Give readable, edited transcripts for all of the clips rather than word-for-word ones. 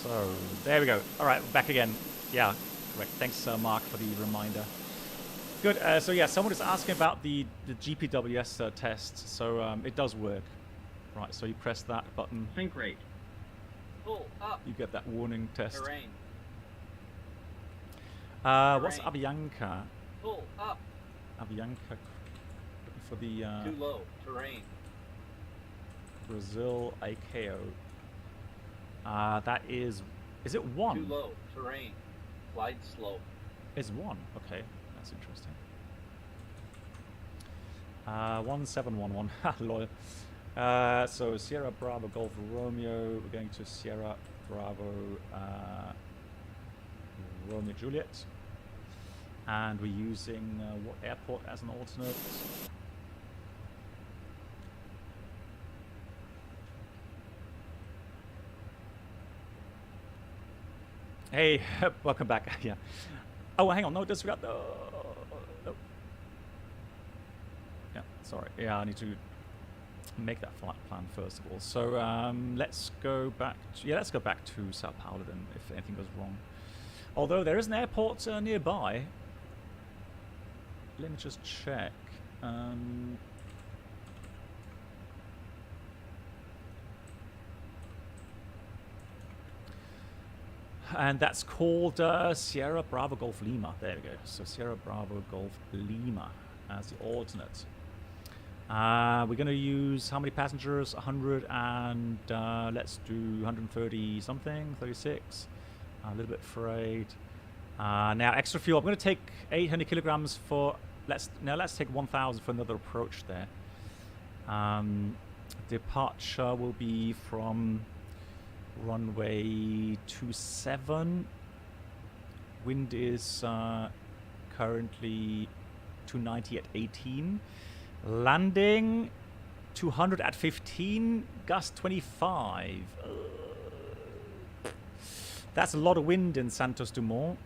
So there we go. All right, back again. Yeah, correct. Thanks, Mark, for the reminder. Good. So yeah, someone is asking about the Gpws test. So it does work. Right. So you press that button. Sync rate. Pull up. You get that warning test. Terrain. What's Avianca? Pull up. Avianca for the too low. Terrain. Brazil ICAO. That is it 1? Too low. Terrain. Glide slope. Is 1. Okay, that's interesting. 1711. Ha, lol. So Sierra Bravo Golf Romeo. We're going to Sierra Bravo Romeo Juliet. And we're using what airport as an alternate? Hey, welcome back. Yeah. Oh, hang on. No, disregard. No. Yeah, sorry. Yeah, I need to make that flight plan first of all. So let's go back. Let's go back to Sao Paulo then, if anything goes wrong. Although there is an airport nearby. Let me just check. And that's called Sierra Bravo Golf Lima. There we go. So Sierra Bravo Golf Lima as the alternate. We're going to use how many passengers? 100 and let's do 130 something, 36. A little bit freight. Now extra fuel. I'm going to take 800 kilograms for. Let's take 1,000 for another approach there. Departure will be from runway 27. Wind is currently 290 at 18. Landing 200 at 15. Gust 25. That's a lot of wind in Santos Dumont.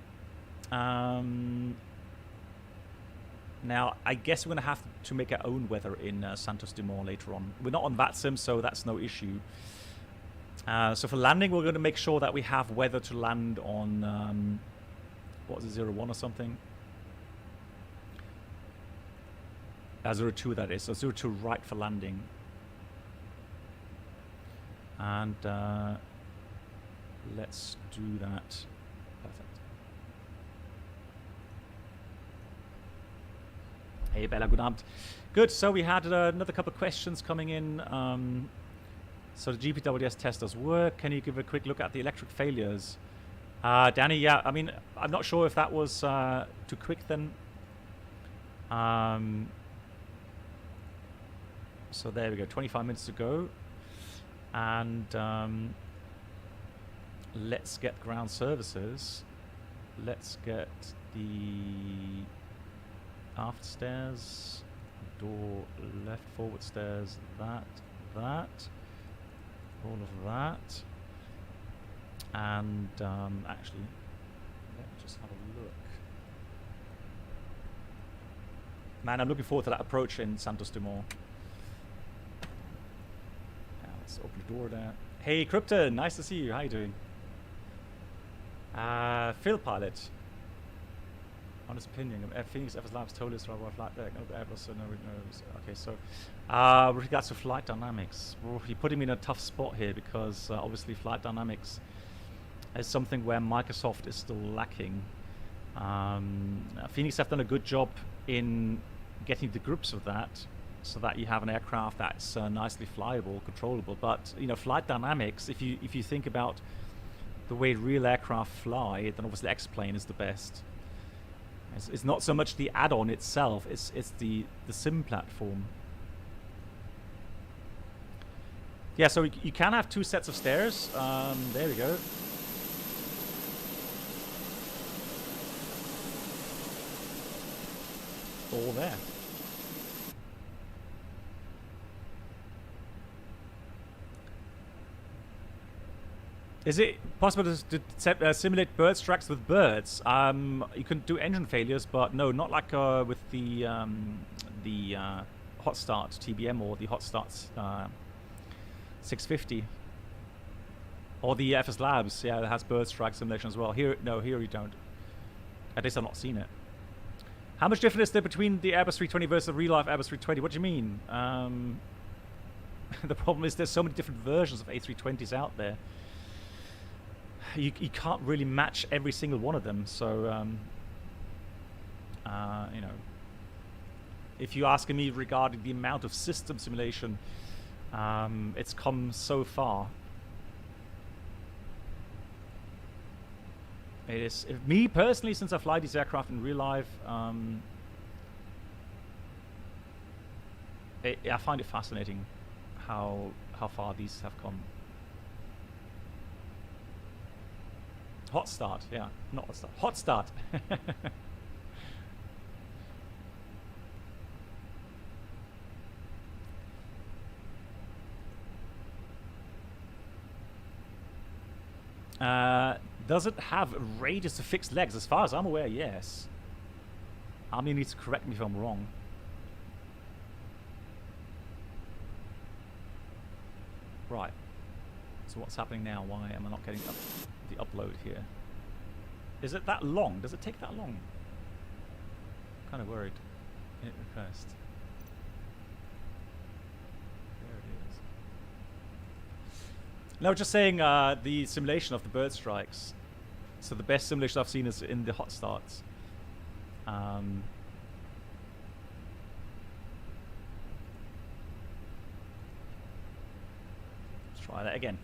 Now, I guess we're going to have to make our own weather in Santos Dumont later on. We're not on VATSIM, so that's no issue. So for landing, we're going to make sure that we have weather to land on, what was it, 01 or something? 02 that is, so 02 right for landing. And let's do that. Perfect. Hey Bella, good Abend. Good, so we had another couple of questions coming in. So the Gpws test does work. Can you give a quick look at the electric failures? Danny, yeah, I mean, I'm not sure if that was too quick then. So there we go, 25 minutes to go. And let's get ground services. Let's get the aft stairs, door left forward stairs, that, all of that. And actually, let me just have a look. Man, I'm looking forward to that approach in Santos Dumont. Let's open the door there. Hey, Krypton, nice to see you. How you doing? Phil Pilot. Honest opinion. FENIX FS Labs told us about flight deck. No Airbus, so no. Okay, so with regards to flight dynamics, well, you're putting me in a tough spot here because obviously flight dynamics is something where Microsoft is still lacking. FENIX have done a good job in getting to grips with that, so that you have an aircraft that's nicely flyable, controllable. But you know, flight dynamics. If you think about the way real aircraft fly, then obviously X-plane is the best. It's not so much the add-on itself; it's the sim platform. Yeah, so you can have two sets of stairs. There we go. All there. Is it possible to simulate bird strikes with birds? You can do engine failures, but no, not like with the Hot Start TBM or the Hot Start 650. Or the FS Labs, yeah, that has bird strike simulation as well. Here, no, here you don't. At least I've not seen it. How much difference is there between the Airbus 320 versus the real-life Airbus 320? What do you mean? The problem is there's so many different versions of A320s out there. You can't really match every single one of them. So, you know, if you're asking me regarding the amount of system simulation, it's come so far. It is, me personally, since I fly these aircraft in real life, I find it fascinating how far these have come. Hot start, yeah, not hot start. Hot start. Does it have a radius to fixed legs? As far as I'm aware, yes. Army needs to correct me if I'm wrong. Right. So what's happening now? Why am I not getting the upload here? Is it that long? Does it take that long? I'm kind of worried. Init request. There it is. No, just saying the simulation of the bird strikes. So the best simulation I've seen is in the hot starts. Let's try that again.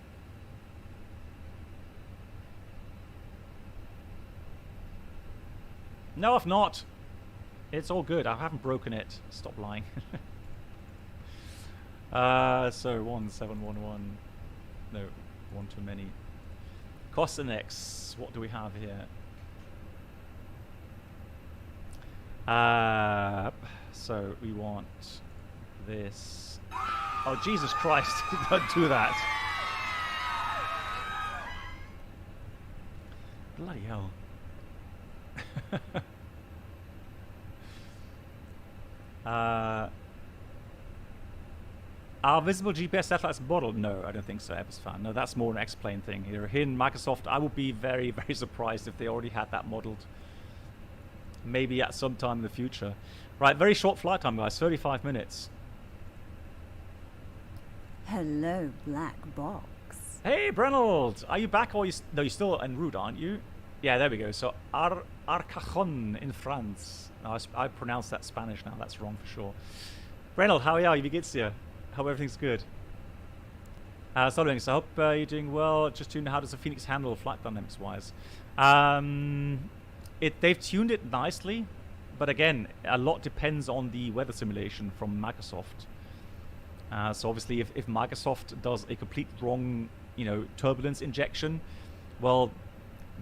No, I've not. It's all good. I haven't broken it. Stop lying. So 1711. No, one too many. Cost index. What do we have here? So we want this. Oh, Jesus Christ. Don't do that. Bloody hell. Are visible GPS satellites modeled? No, I don't think so, Airbus fan. No, that's more an X-plane thing here. Here in Microsoft, I would be very, very surprised if they already had that modeled. Maybe at some time in the future. Right, very short flight time, guys. 35 minutes. Hello, Black Box. Hey, Brenold! Are you back or no, you're still en route, aren't you? Yeah, there we go. So, Arcachon in France. No, I pronounced that Spanish now. That's wrong for sure. Brenold, how are you? Wie geht's dir? Hope everything's good. So I hope you're doing well. Just tuned. How does the FENIX handle flight dynamics wise? They've tuned it nicely, but again, a lot depends on the weather simulation from Microsoft. So obviously, if Microsoft does a complete wrong, you know, turbulence injection, well,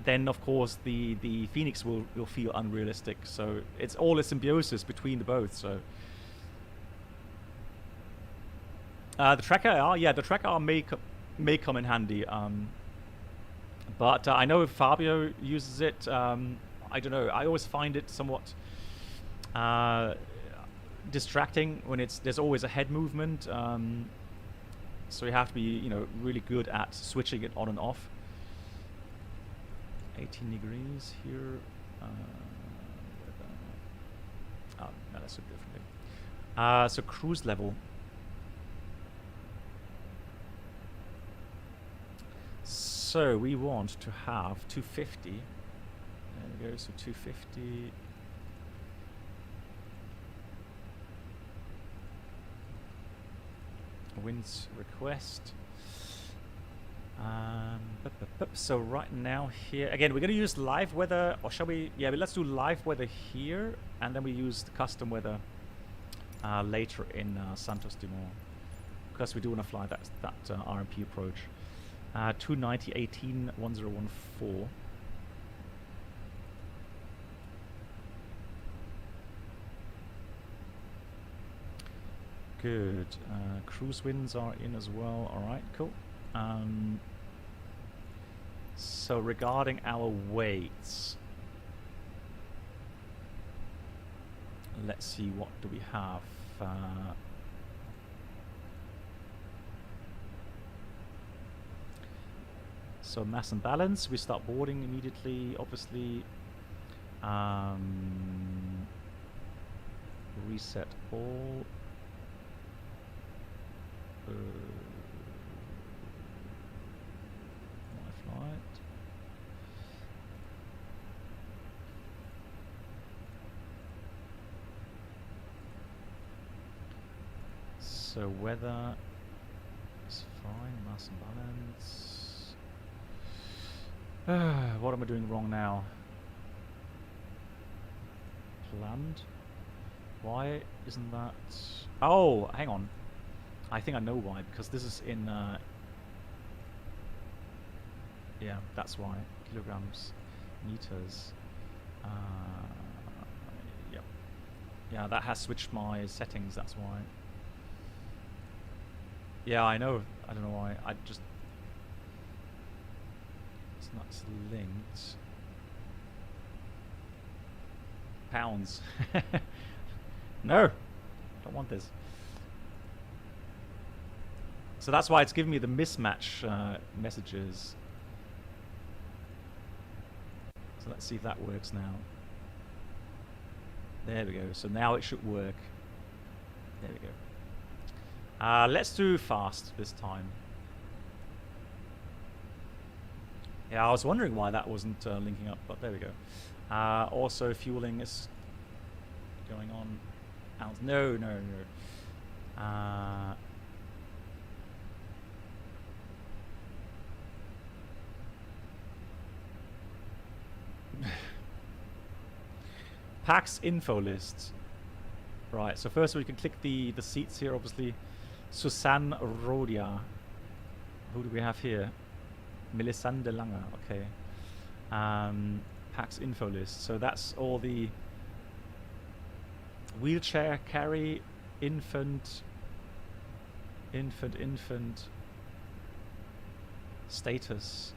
then of course the FENIX will feel unrealistic. So it's all a symbiosis between the both. So. The tracker R, yeah, the tracker R may come in handy, but I know if Fabio uses it, I don't know. I always find it somewhat distracting when there's always a head movement, so you have to be, you know, really good at switching it on and off. 18 degrees here. Oh, no, that's a different thing. So cruise level. So we want to have 250. There we go, so 250. Winds request. So right now here, again, we're going to use live weather, or shall we? Yeah, but let's do live weather here, and then we use the custom weather later in Santos, Dumont, because we do want to fly that RMP approach. 290-18 1014. Good. Cruise winds are in as well. All right, cool. So regarding our weights, let's see, what do we have? So mass and balance, we start boarding immediately, obviously. Reset all. My flight. So weather is fine, mass and balance. What am I doing wrong now? Planned? Why isn't that? Oh, hang on. I think I know why, because this is in yeah, that's why. Kilograms, meters. Yep. Yeah, that has switched my settings, that's why. Yeah, I know. I don't know why. I just... It's not linked. Pounds. No! Don't want this. So that's why it's giving me the mismatch messages. So let's see if that works now. There we go. So now it should work. There we go. Let's do fast this time. Yeah, I was wondering why that wasn't linking up, but there we go. Also, fueling is going on. No. PAX info list. Right, so first we can click the seats here, obviously. Susanne Rodia. Who do we have here? Melisande Lange, okay. PAX info list. So that's all the wheelchair carry, infant, status,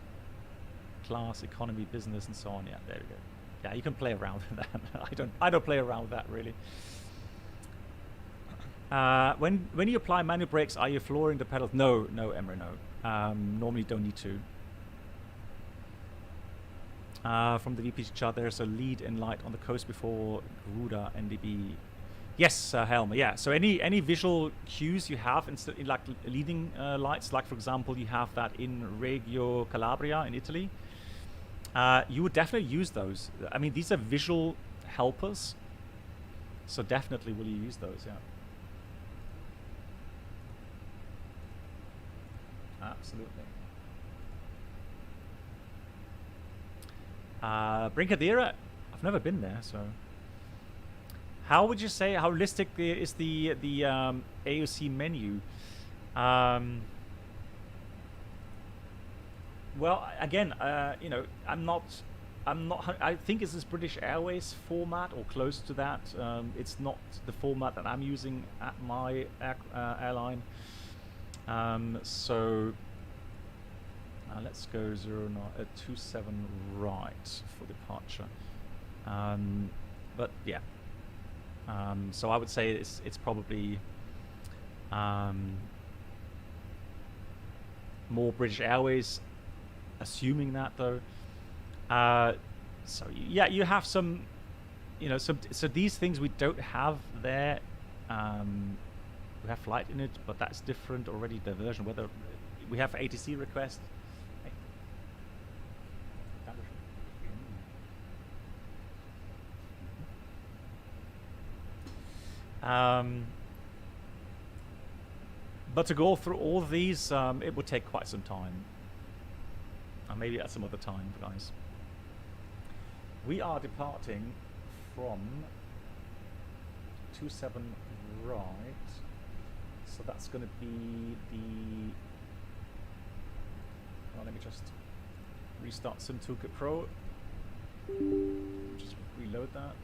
class, economy, business, and so on. Yeah, there we go. Yeah, you can play around with that. I don't play around with that really. When you apply manual brakes, are you flooring the pedals? No, Emre, no. Normally don't need to. From the VPG chart, there's a lead in light on the coast before Gruda NDB. Yes, Helmer. Yeah. So any visual cues you have instead in like leading lights, like for example, you have that in Reggio Calabria in Italy. You would definitely use those. I mean, these are visual helpers, so definitely will you use those? Yeah. Absolutely. Brincadera, I've never been there, so. How would you say, how realistic is the AOC menu? Well, again, you know, I think it's this British Airways format or close to that. It's not the format that I'm using at my airline. So let's go 27 right for departure. But yeah, so I would say it's probably more British Airways, assuming that though. So yeah, you have some, you know, so these things we don't have there. We have flight in it, but that's different already, the version. Whether we have ATC request. But to go through all of these, it would take quite some time. Maybe at some other time, guys. We are departing from 27 right. So that's going to be the... Well, let me just restart SimToolkit Pro. Just reload that.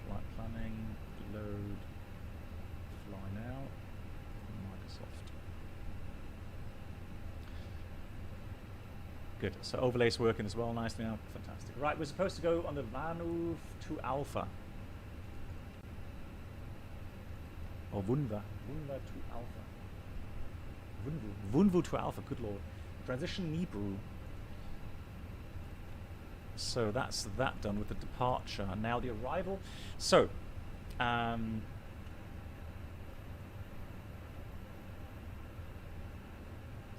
Flight planning, load, fly now, Microsoft. Good. So overlay's working as well nicely now. Fantastic. Right, we're supposed to go on the Vanuv to Alpha. Or Vunva. Vunva to Alpha. Vunvu to Alpha, good lord. Transition Nibru. So that's that done with the departure. Now the arrival. So,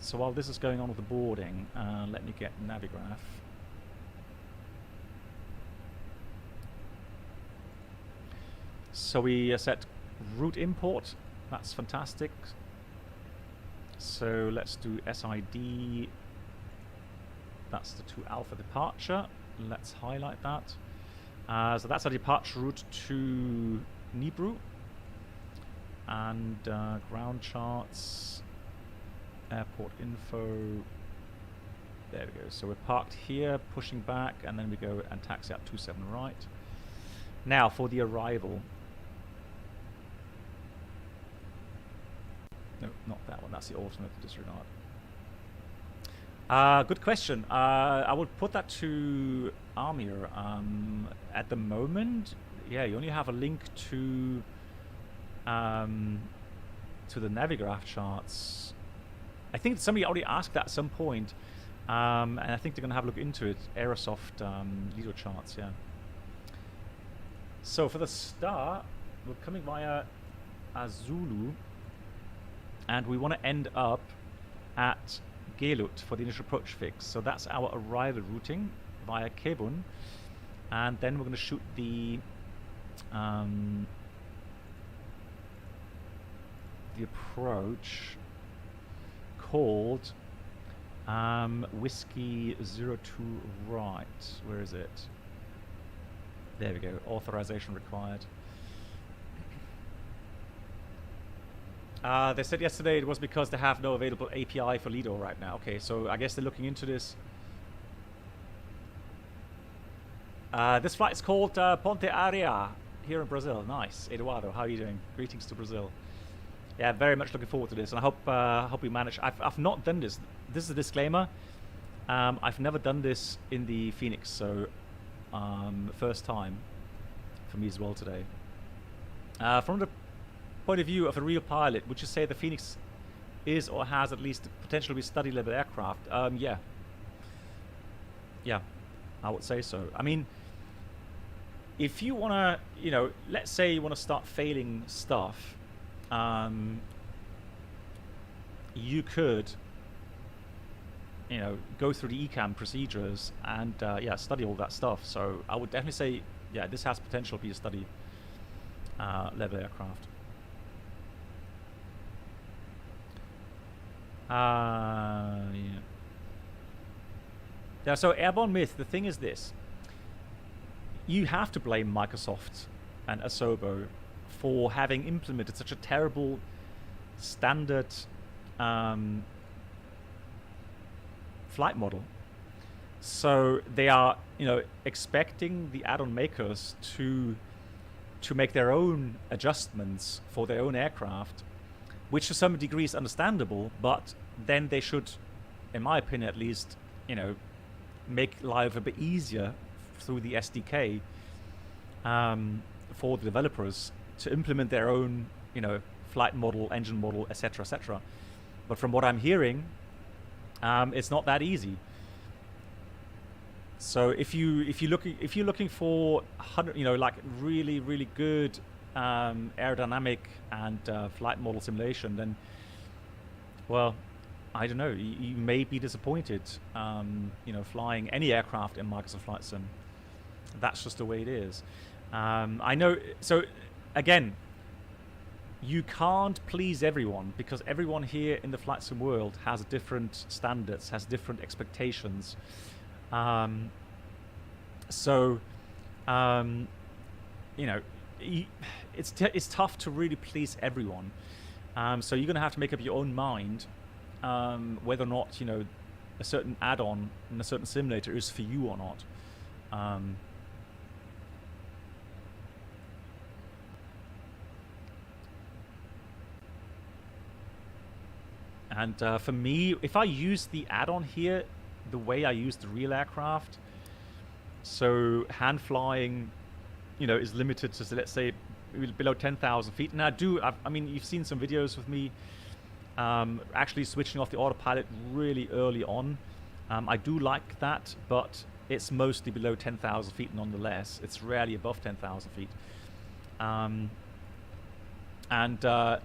so while this is going on with the boarding, let me get Navigraph. So we set route import. That's fantastic. So let's do SID. That's the 2 Alpha departure. Let's highlight that. So that's our departure route to Nibru. And ground charts, airport info. There we go. So we're parked here, pushing back, and then we go and taxi up 27 right. Now for the arrival. No, not that one. That's the alternate disregard. Good question. I would put that to Amir. At the moment, yeah, you only have a link to the Navigraph charts. I think somebody already asked that at some point, and I think they're going to have a look into it. Aerosoft Lido charts, yeah. So for the start, we're coming via Azulu, and we want to end up at Gelut for the initial approach fix. So that's our arrival routing via Kebun, and then we're going to shoot the approach called Whiskey 02 right. Where is it? There we go. Authorization required. They said yesterday it was because they have no available API for Lido right now. Okay, so I guess they're looking into this. This flight is called Ponte Aria here in Brazil. Nice. Eduardo, how are you doing? Greetings to Brazil. Yeah, very much looking forward to this, and I hope we manage. I've not done this. This is a disclaimer. I've never done this in the FENIX, so first time for me as well today. From the point of view of a real pilot, would you say the FENIX is or has at least the potential to be study level aircraft? Yeah. Yeah, I would say so. I mean, if you want to, you know, let's say you want to start failing stuff, you could, you know, go through the ECAM procedures and yeah, study all that stuff. So I would definitely say, yeah, this has potential to be a study level aircraft. Yeah. Yeah, so Airborne Myth, the thing is this. You have to blame Microsoft and Asobo for having implemented such a terrible standard flight model. So they are, you know, expecting the add-on makers to make their own adjustments for their own aircraft, which to some degree is understandable, but then they should, in my opinion at least, you know, make life a bit easier through the SDK for the developers to implement their own, you know, flight model, engine model, etc., etc. But from what I'm hearing, it's not that easy. So if you're looking for you know, like really good aerodynamic and flight model simulation, then, well, I don't know, you may be disappointed, you know, flying any aircraft in Microsoft Flight Sim. That's just the way it is. I know, so again, you can't please everyone, because everyone here in the flight sim world has different standards, has different expectations. So, you know, it's tough to really please everyone. So you're going to have to make up your own mind whether or not, you know, a certain add-on in a certain simulator is for you or not. And for me, if I use the add-on here the way I use the real aircraft, so hand flying, you know, is limited to, let's say, below 10,000 feet. And I mean, you've seen some videos with me actually switching off the autopilot really early on. I do like that, but it's mostly below 10,000 feet nonetheless. It's rarely above 10,000 feet.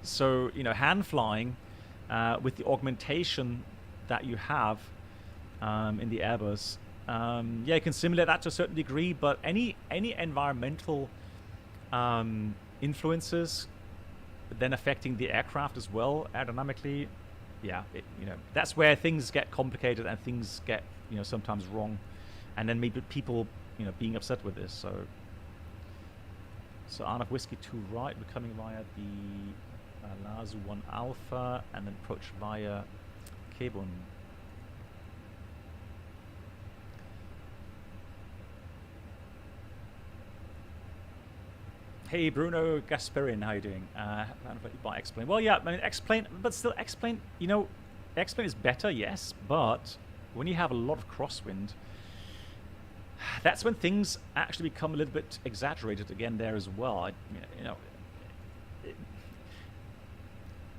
So, you know, hand flying with the augmentation that you have in the Airbus, yeah, you can simulate that to a certain degree, but any environmental influences then affecting the aircraft as well aerodynamically, yeah, you know, that's where things get complicated and things get, you know, sometimes wrong, and then maybe people, you know, being upset with this. So Arnold Whiskey 2 right, we're coming via the Lazu 1 Alpha and then approach via Kebun. Hey Bruno Gasperin, how you doing? By Explain. Well, yeah, I mean, Explain, but still Explain, you know, Explain is better, yes, but when you have a lot of crosswind, that's when things actually become a little bit exaggerated again there as well.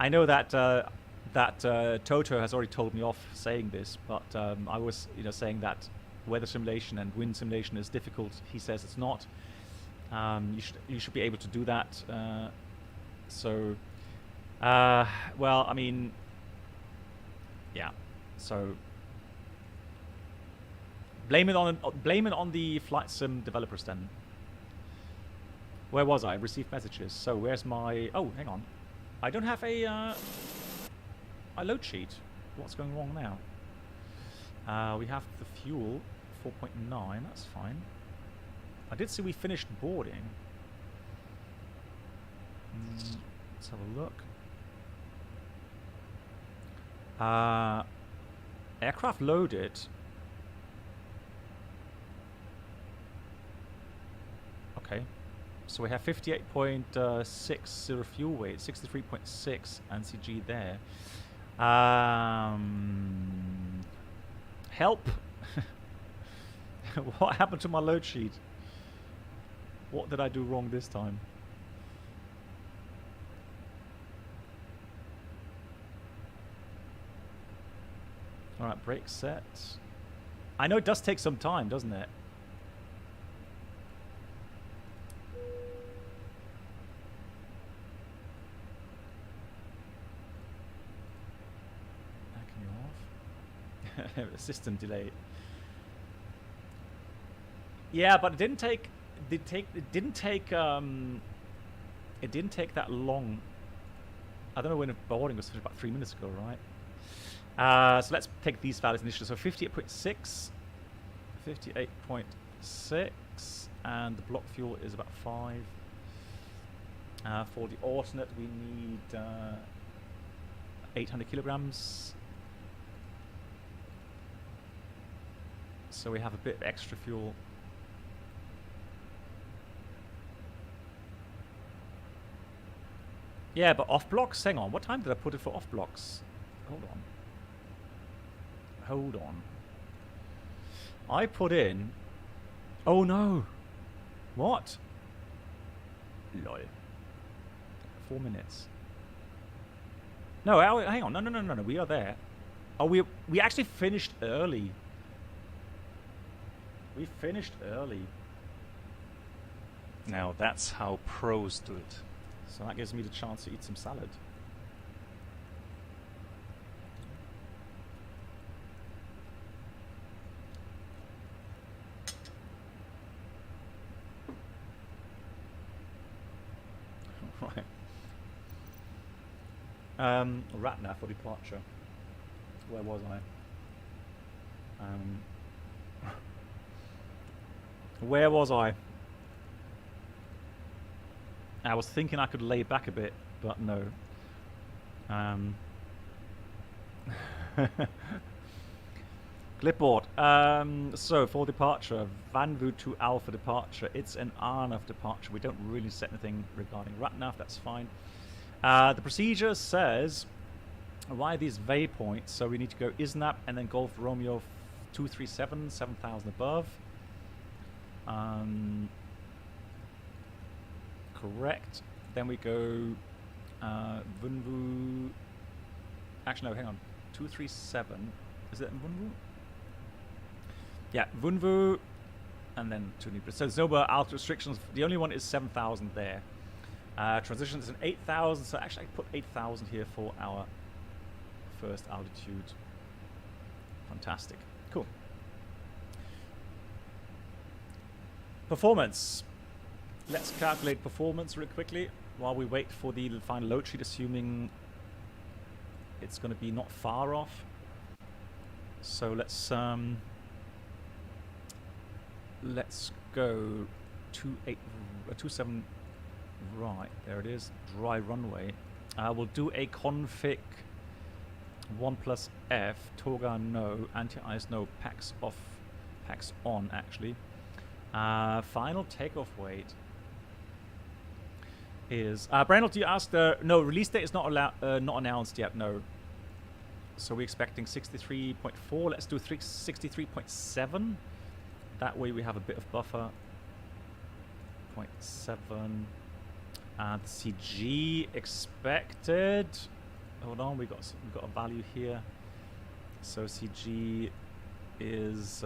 I know that Toto has already told me off saying this, but I was, you know, saying that weather simulation and wind simulation is difficult. He says it's not. You should be able to do that. Well, I mean, yeah. So blame it on the flight sim developers then. Where was I? Received messages. So where's my? Oh, hang on. I don't have a load sheet. What's going wrong now? We have the fuel 4.9. That's fine. I did see we finished boarding. Let's have a look. Aircraft loaded. Okay. So we have 58.60 fuel weight, 63.6 NCG there. Help! What happened to my load sheet? What did I do wrong this time? Alright, brake set. I know it does take some time, doesn't it? Backing off. System delay. Yeah, but it didn't take it didn't take that long. I don't know when the boarding was finished, about 3 minutes ago, right? So let's take these values initially. So 58.6, 58.6, and the block fuel is about 5. For the alternate, we need 800 kilograms. So we have a bit of extra fuel. Yeah, but off blocks? Hang on. What time did I put it for off blocks? Hold on. Hold on. I put in... Oh no! What? Lol. 4 minutes. No, hang on. No. We are there. Oh, we actually finished early. We finished early. Now that's how pros do it. So that gives me the chance to eat some salad. Right. Ratna for departure. Where was I? Where was I? I was thinking I could lay back a bit, but no. Clipboard. So for departure, Vanvu to Alpha departure. It's an RNAV departure. We don't really set anything regarding RATNAV. That's fine. The procedure says why these waypoints. So we need to go ISNAP and then Golf Romeo 237, 7,000 above. correct. Then we go Vunvu. Actually, no, hang on. 237. Is it Vunvu? Yeah, Vunvu. And then 2 Libra. So there's no more altitude restrictions. The only one is 7,000 there. Transition is an 8,000. So actually, I put 8,000 here for our first altitude. Fantastic. Cool. Performance. Let's calculate performance real quickly while we wait for the final load sheet, assuming it's going to be not far off. So let's go 27 right. There it is. Dry runway. We'll do a config 1+F, Toga no, anti-ice no, packs off, packs on actually. Final takeoff weight is Brandel, you asked no, release date is not announced yet, no. So we're expecting 63.4. Let's do 63.7. That way we have a bit of buffer. 0.7. And CG expected. Hold on, we've got a value here. So CG is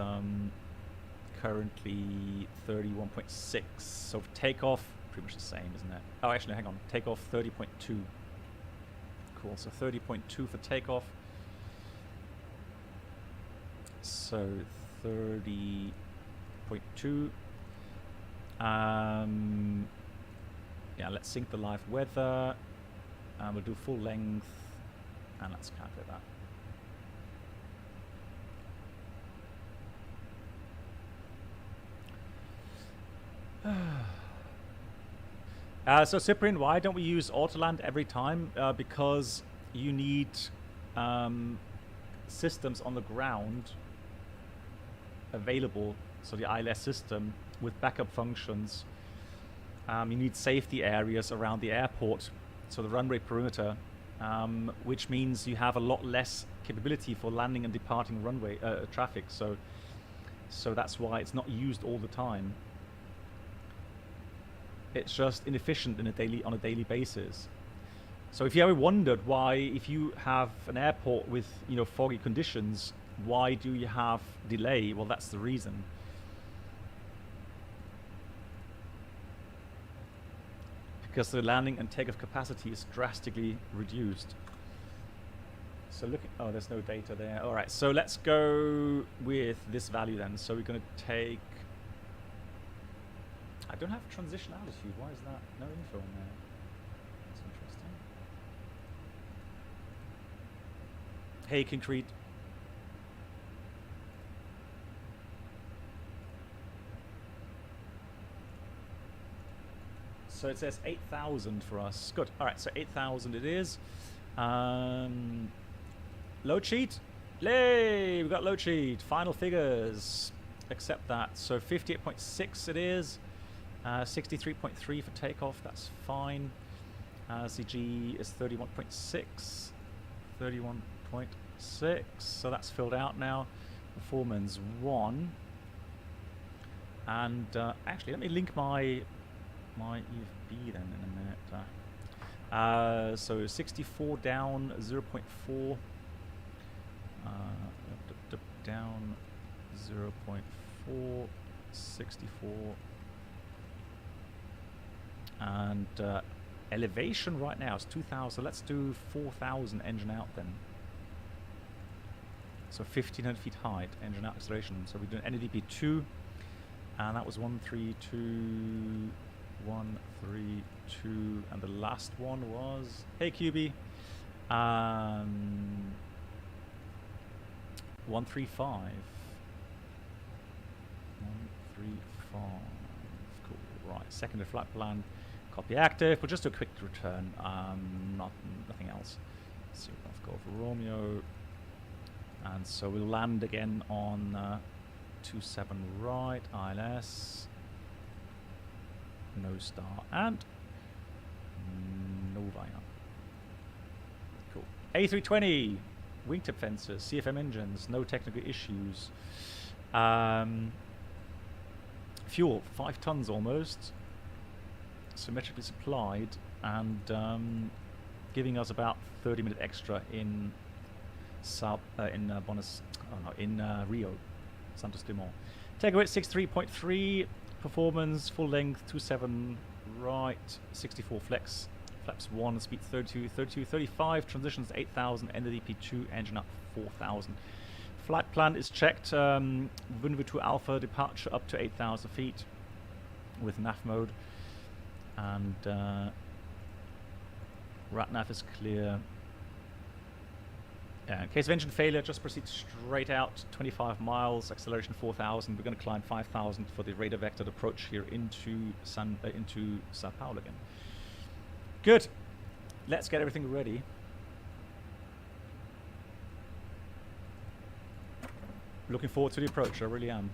currently 31.6. So for takeoff, pretty much the same, isn't it? Oh, actually, hang on. Takeoff 30.2. Cool. So 30.2 for takeoff. So 30.2. Yeah, let's sync the live weather. We'll do full length. And let's calculate that. So Cyprian, why don't we use Autoland every time? Because you need systems on the ground available. So the ILS system with backup functions. You need safety areas around the airport. So the runway perimeter, which means you have a lot less capability for landing and departing runway traffic. So that's why it's not used all the time. It's just inefficient on a daily basis. So if you ever wondered why, if you have an airport with foggy conditions, why do you have delay? Well, that's the reason. Because the landing and takeoff capacity is drastically reduced. So look at, oh, there's no data there. All right, so let's go with this value then. So we're going to take, I don't have transition altitude. Why is that? No info on there. That's interesting. Hey, Concrete. So it says 8,000 for us. Good. All right, so 8,000 it is. Load sheet. Yay! We've got load sheet. Final figures. Accept that. So 58.6 it is. 63.3 for takeoff. That's fine. CG is 31.6. 31.6. So that's filled out now. Performance 1. And actually, let me link my EFB then in a minute. So 64 down 0.4. Down 0.4. 64. And elevation right now is 2,000. Let's do 4,000 engine out then. So 1,500 feet height, engine out acceleration. So we do an NADP 2, and that was 132. 132, and the last one was, hey QB, 135. 135. Cool. Right. Secondary flight plan. Copy active. We'll just do a quick return. Nothing else. So Golf Golf Romeo. And so we'll land again on 27 right. ILS. No star and no Via. Cool. A320 wingtip fences, CFM engines, no technical issues. Fuel 5 tons almost. symmetrically supplied, and giving us about 30-minute extra in Rio, Santos Dumont. Takeaway 63.3, performance full length 27 right, 64 flex, flaps 1, speed 32, 32, 35, transitions 8,000, NDP 2, engine up 4,000. Flight plan is checked, Winvu Alpha departure up to 8,000 feet with nav mode, and RatNav is clear. In case of engine failure, just proceed straight out 25 miles, acceleration 4,000. We're going to climb 5,000 for the radar vectored approach here into Sao Paulo again. Good. Let's get everything ready. Looking forward to the approach, I really am.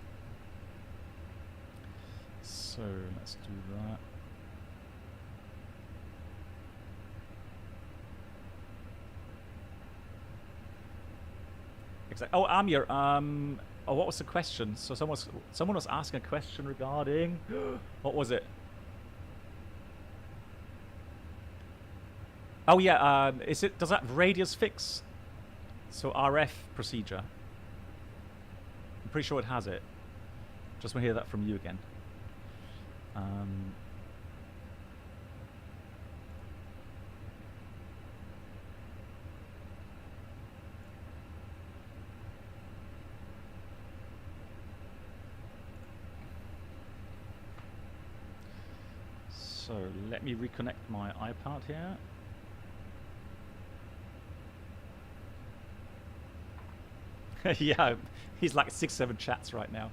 So let's do that. Oh, Amir, what was the question? So someone was asking a question regarding what was it? Oh yeah, does that radius fix? So RF procedure. I'm pretty sure it has it. Just want to hear that from you again. So let me reconnect my iPad here. Yeah, he's like 6-7 chats right now.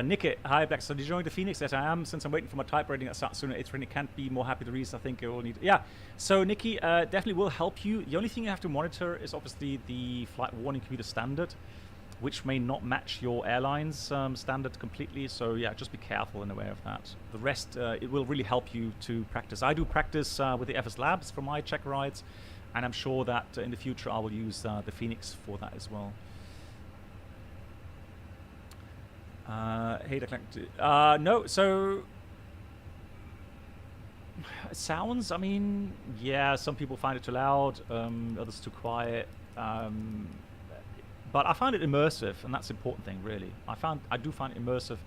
Nicky, hi Black. So did you join the FENIX? Yes, I am. Since I'm waiting for my type rating that starts soon at A320, can't be more happy. The reason I think it will need. Yeah. So Nicky, definitely will help you. The only thing you have to monitor is obviously the flight warning computer standard, which may not match your airline's standard completely. So yeah, just be careful and aware of that. The rest, it will really help you to practice. I do practice with the FS Labs for my check rides, and I'm sure that in the future I will use the FENIX for that as well. Hey, no, so sounds, I mean, yeah, some people find it too loud, others too quiet. But I find it immersive, and that's the important thing, really. I do find it immersive.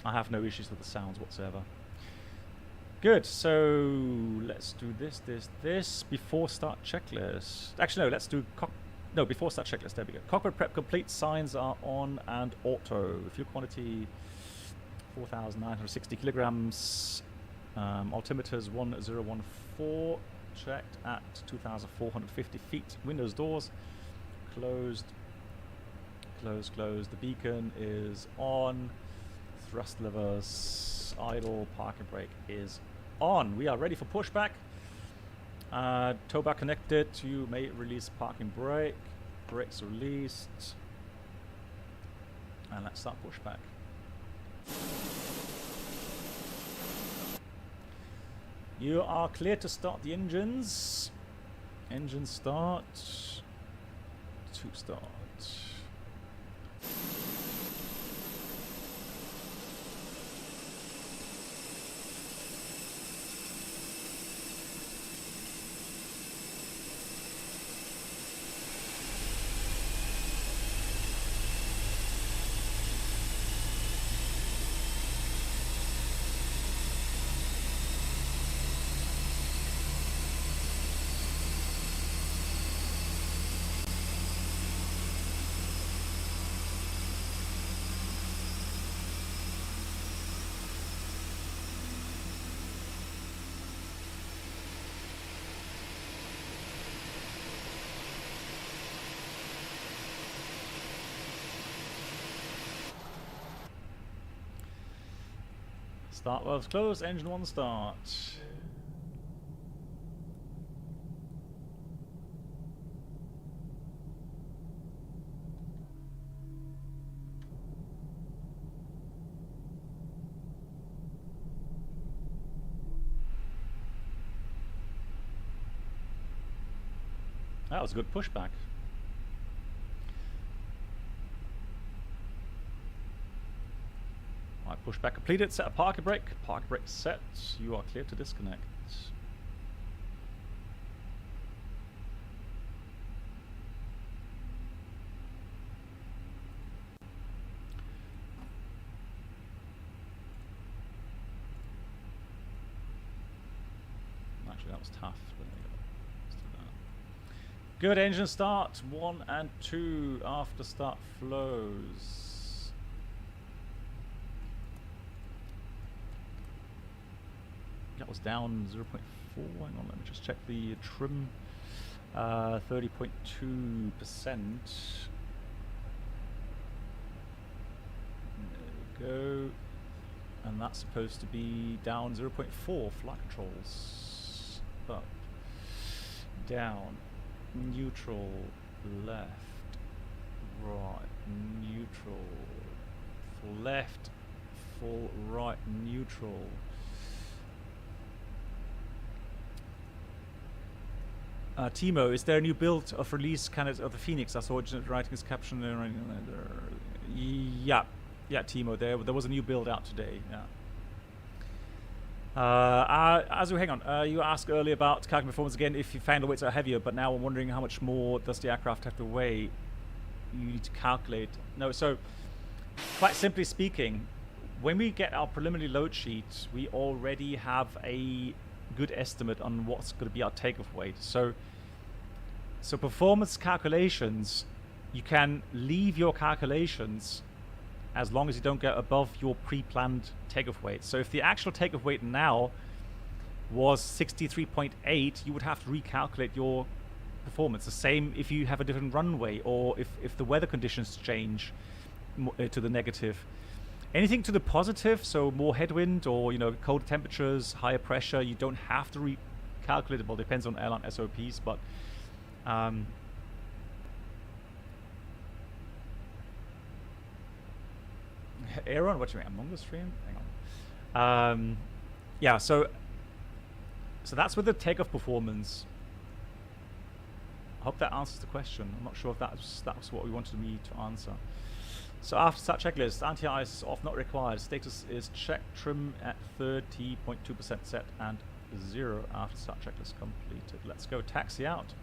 I have no issues with the sounds whatsoever. Good, so let's do this before start checklist. Actually, no, let's do before start checklist. There we go. Cockpit prep complete. Signs are on and auto. Fuel quantity 4,960 kilograms. Altimeters 1014. Checked at 2,450 feet. Windows, doors closed. Closed. The beacon is on. Thrust levers idle. Parking brake is on. We are ready for pushback. Tow bar connected. You may release parking brake. Brakes released. And let's start pushback. You are clear to start the engines. Engine start. To start. Start valves closed, engine 1 start. That was a good pushback. Pushback completed. Set a parking brake. Parking brake set. You are clear to disconnect. Actually, that was tough. Let's do that. Good engine start. 1 and 2 after start flows. That was down 0.4. Hang on, let me just check the trim. 30.2%. There we go. And that's supposed to be down 0.4 flight controls. Up, down, neutral, left, right, neutral, full left, full right, neutral. Timo, is there a new build of release candidates of the FENIX? I saw writing his caption there. Yeah, Timo, there was a new build out today. Yeah. As we hang on, you asked earlier about calculating performance again if you found the weights are heavier, but now I'm wondering how much more does the aircraft have to weigh? You need to calculate. No, so quite simply speaking, when we get our preliminary load sheet, we already have a good estimate on what's going to be our takeoff weight. So performance calculations, you can leave your calculations as long as you don't get above your pre-planned takeoff weight. So if the actual takeoff weight now was 63.8, you would have to recalculate your performance. The same if you have a different runway, or if the weather conditions change to the negative. Anything to the positive, so more headwind or colder temperatures, higher pressure, you don't have to recalculate it. Well, depends on airline SOPs, but Aaron, what do you mean? Among the stream? Hang on. Yeah, so that's with the takeoff performance. I hope that answers the question. I'm not sure if that was what we wanted me to answer. So after start checklist, anti-ice is off, not required. Status is check, trim at 30.2% set and 0 after start checklist completed. Let's go taxi out.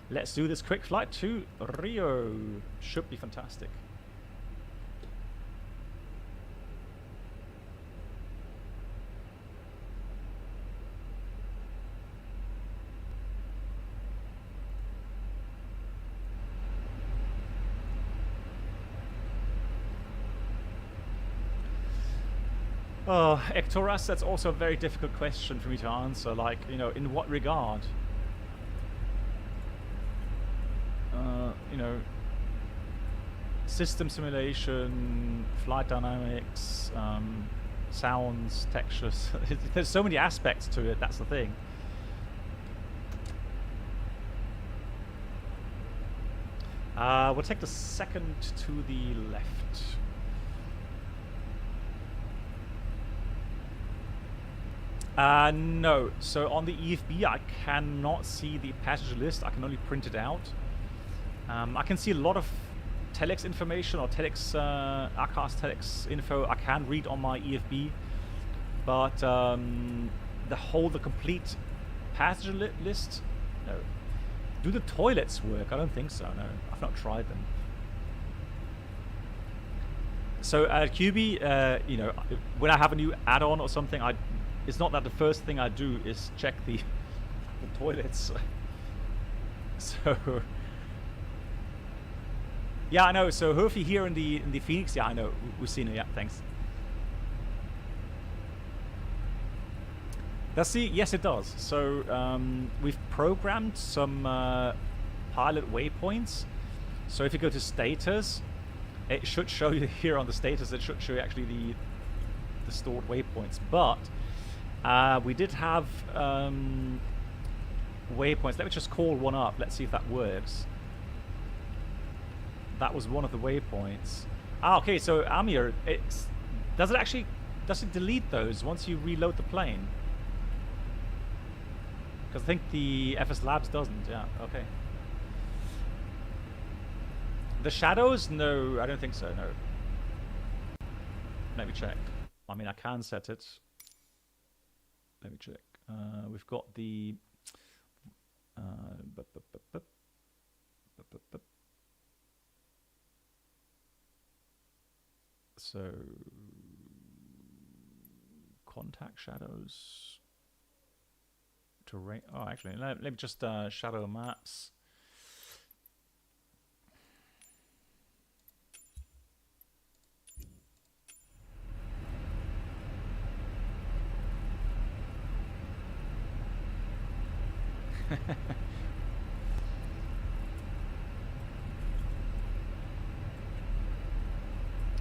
Let's do this quick flight to Rio. Should be fantastic. Oh, Ectoras, that's also a very difficult question for me to answer. Like, in what regard? System simulation, flight dynamics, sounds, textures. There's so many aspects to it, that's the thing. We'll take the second to the left. No. So on the EFB, I cannot see the passenger list. I can only print it out. I can see a lot of telex information or telex, ACAS telex info I can read on my EFB, but the complete passenger list, no. Do the toilets work? I don't think so. No, I've not tried them. So at QB, when I have a new add-on or something, it's not that the first thing I do is check the toilets. So yeah, I know. So Herfy here in the FENIX, yeah, I know. We've seen it. Yeah, thanks. Yes, it does. So we've programmed some pilot waypoints. So if you go to status, it should show you here on the status. It should show you actually the stored waypoints. But we did have waypoints. Let me just call one up. Let's see if that works. That was one of the waypoints. Okay. So Amir, does it delete those once you reload the plane? Because I think the FS Labs doesn't. Yeah. Okay. The shadows? No, I don't think so. No. Let me check. I mean, I can set it. Let me check. We've got the so contact shadows, terrain. Oh, actually, let me just shadow maps.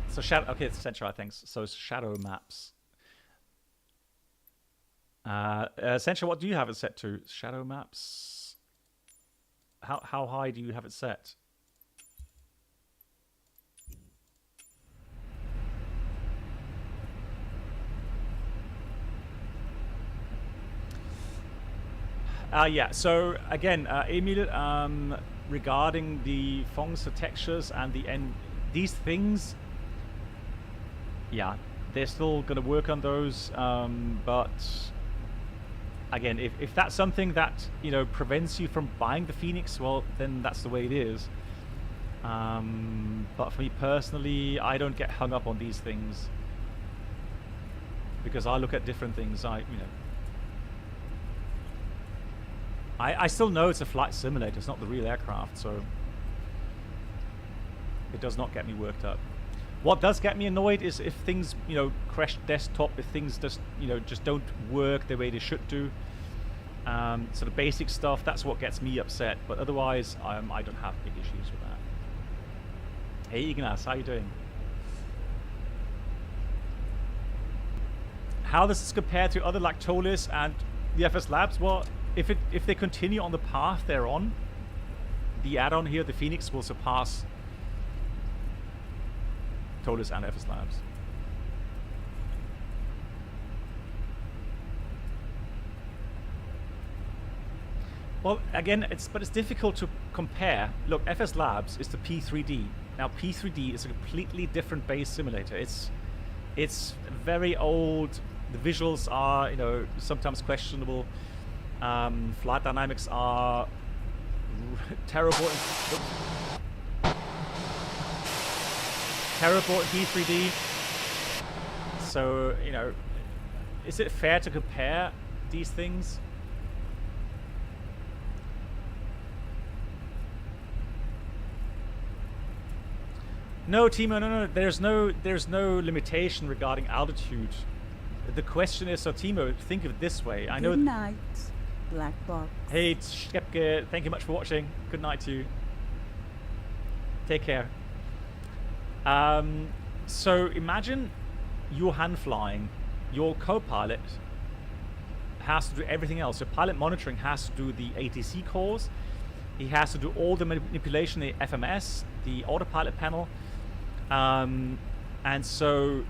So shadow. Okay, it's essential. I think so. Shadow maps. Essential. What do you have it set to? Shadow maps. How high do you have it set? Yeah, so again, Emil, regarding the Fong's textures and these things, yeah, they're still going to work on those, but again, if that's something that, you know, prevents you from buying the FENIX, well, then that's the way it is. But for me personally, I don't get hung up on these things because I look at different things. I still know it's a flight simulator, it's not the real aircraft, so it does not get me worked up. What does get me annoyed is if things, you know, crash desktop, if things just, you know, just don't work the way they should do. Sort of basic stuff, that's what gets me upset, but otherwise I don't have big issues with that. Hey Ignace, how you doing? How does this compare to other like Tolis and the FS Labs? Well, if they continue on the path they're on, the add-on here, the FENIX, will surpass Tolis and FS Labs. Well, again, it's difficult to compare. Look, FS Labs is the P3D. Now, P3D is a completely different base simulator. It's very old. The visuals are, you know, sometimes questionable. Flight dynamics are terrible. Terrible in P3D. So, you know, is it fair to compare these things? No, Timo, no. There's no limitation regarding altitude. The question is, so Timo, think of it this way. I know. Good night, Black Box. Hey, Skepke, thank you much for watching. Good night to you. Take care. So imagine you're hand flying. Your co-pilot has to do everything else. Your pilot monitoring has to do the ATC calls. He has to do all the manipulation, the FMS, the autopilot panel. And so,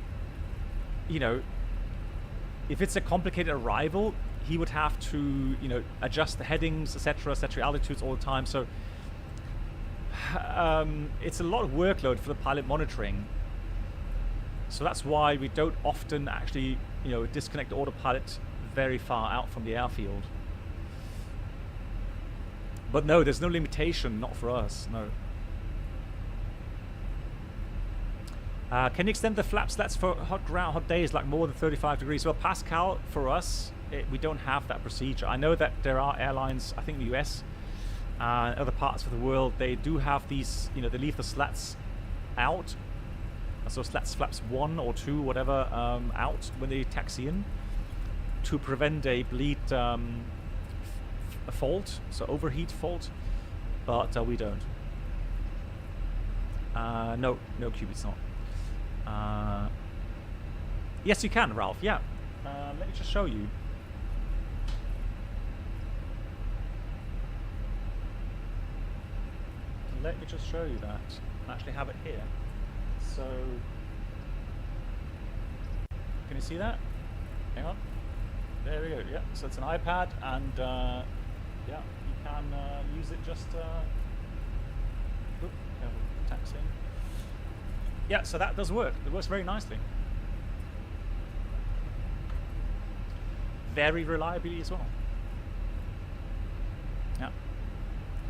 you know, if it's a complicated arrival, he would have to, you know, adjust the headings, etc., altitudes all the time. So it's a lot of workload for the pilot monitoring. So that's why we don't often actually, you know, disconnect the autopilot very far out from the airfield. But no, there's no limitation, not for us, no. Can you extend the flap slats for hot days, like more than 35 degrees? Well, Pascal, for us, we don't have that procedure. I know that there are airlines, I think the US, and other parts of the world, they do have these, you know, they leave the slats out. So slats flaps 1 or 2, whatever, out when they taxi in to prevent a bleed a fault, so overheat fault, but we don't. No, Cube, it's not. Yes, you can, Ralph. Yeah. Let me just show you. Let me just show you that. I actually have it here. So, can you see that? Hang on. There we go. Yeah. So it's an iPad, and yeah, you can use it just. Taxing. Yeah, so that does work. It works very nicely. very reliably as well. Yeah.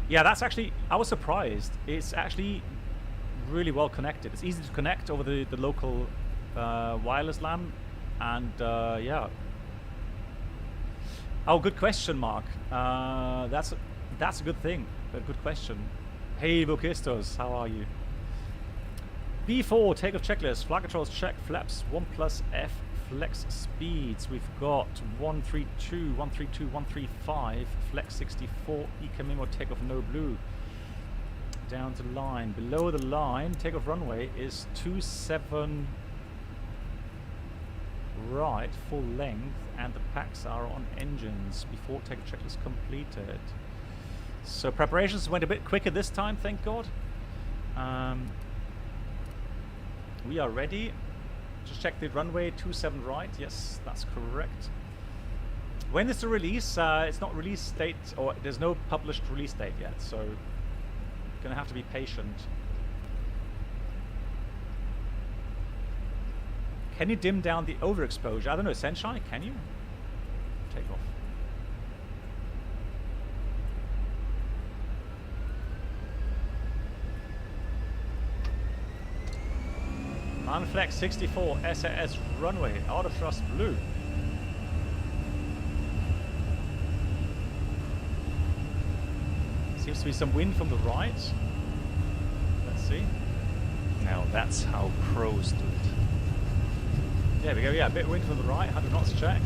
Yeah, that's actually, I was surprised. It's actually really well connected. It's easy to connect over the local wireless LAN, and yeah. Oh, good question, Mark. That's a good thing. A good question. Hey, Vokistos, how are you? B4, takeoff checklist, flight controls check, flaps 1+F, flex speeds. We've got 132, 132, 135, flex 64, ECA takeoff no blue. Down to line. Below the line, takeoff runway is 27 right, full length, and the packs are on engines before takeoff checklist completed. So preparations went a bit quicker this time, thank God. We are ready. Just check the runway 27 right. Yes, that's correct. When is the release? It's not release date, or there's no published release date yet, so gonna have to be patient. Can you dim down the overexposure? I don't know, Sunshine, can you? Take off. Unflex 64 SAS runway, auto thrust blue. Seems to be some wind from the right. Let's see. Now that's how pros do it. There we go, yeah, a bit of wind from the right, 100 knots checked.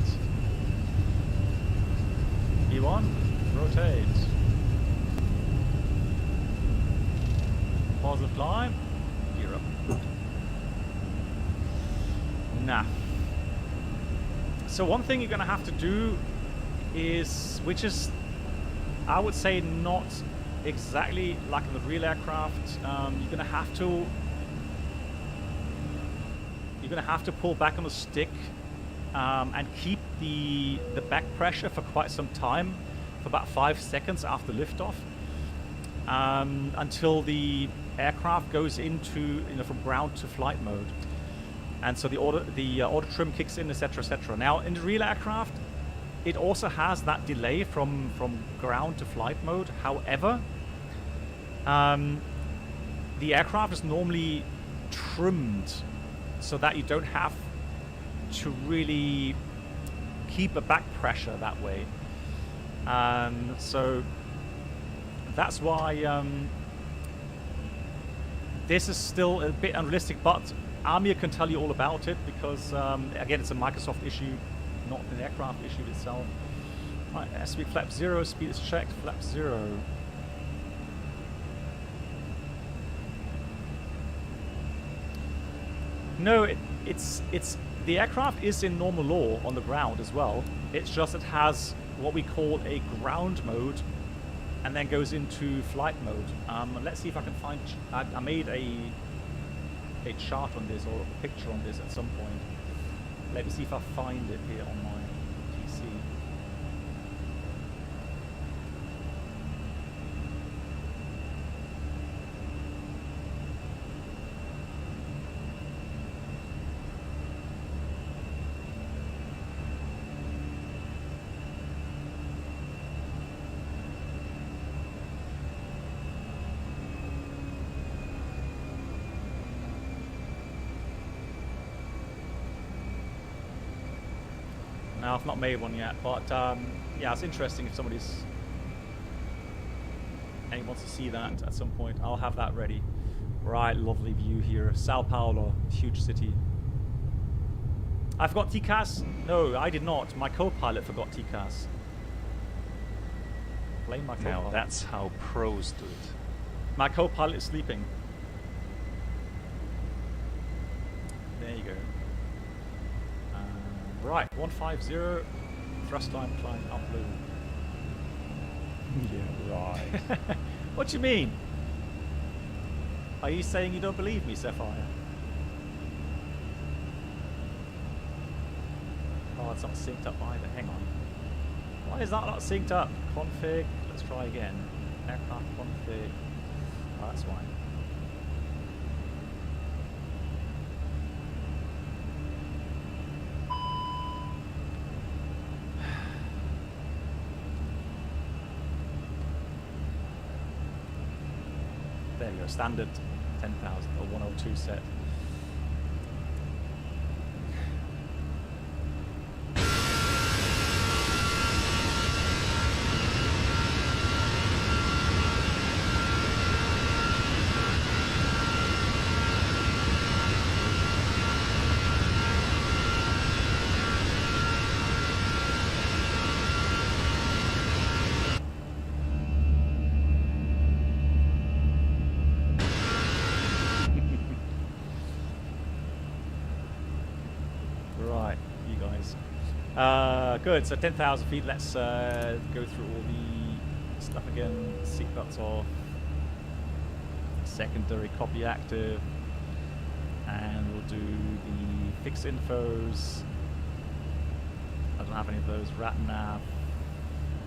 E1, rotate. Positive climb, gear up. Nah. So one thing you're going to have to do is, which is, I would say, not exactly like in the real aircraft, you're going to have to pull back on the stick and keep the back pressure for quite some time, for about 5 seconds after liftoff, until the aircraft goes into, from ground to flight mode. And so the auto trim kicks in, etc., etc. Now, in the real aircraft, it also has that delay from ground to flight mode. However, the aircraft is normally trimmed so that you don't have to really keep a back pressure that way. So that's why this is still a bit unrealistic, but Amir can tell you all about it because, again, it's a Microsoft issue, not an aircraft issue itself. Right, SB flap 0, speed is checked, flap 0. No, it's the aircraft is in normal law on the ground as well. It's just it has what we call a ground mode and then goes into flight mode. Let's see if I can find, I made a chart on this, or a picture on this at some point. Let me see if I find it here on my PC. No, I've not made one yet, but yeah, it's interesting if anyone wants to see that at some point. I'll have that ready. Right, lovely view here. Sao Paulo, huge city. I forgot TCAS? No, I did not. My co-pilot forgot TCAS. Blame my co-pilot. Now that's how pros do it. My co-pilot is sleeping. There you go. Right, 150, thrust line climb up blue. Yeah, right. What do you mean? Are you saying you don't believe me, Sapphire? Oh, it's not synced up either. Hang on. Why is that not synced up? Config. Let's try again. Aircraft config. Oh, that's why. There you go, standard 10,000 or 102 set. Right, you guys. Good, so 10,000 feet, let's go through all the stuff again. Seatbelts off. Secondary copy active. And we'll do the fix infos. I don't have any of those. Rat nav.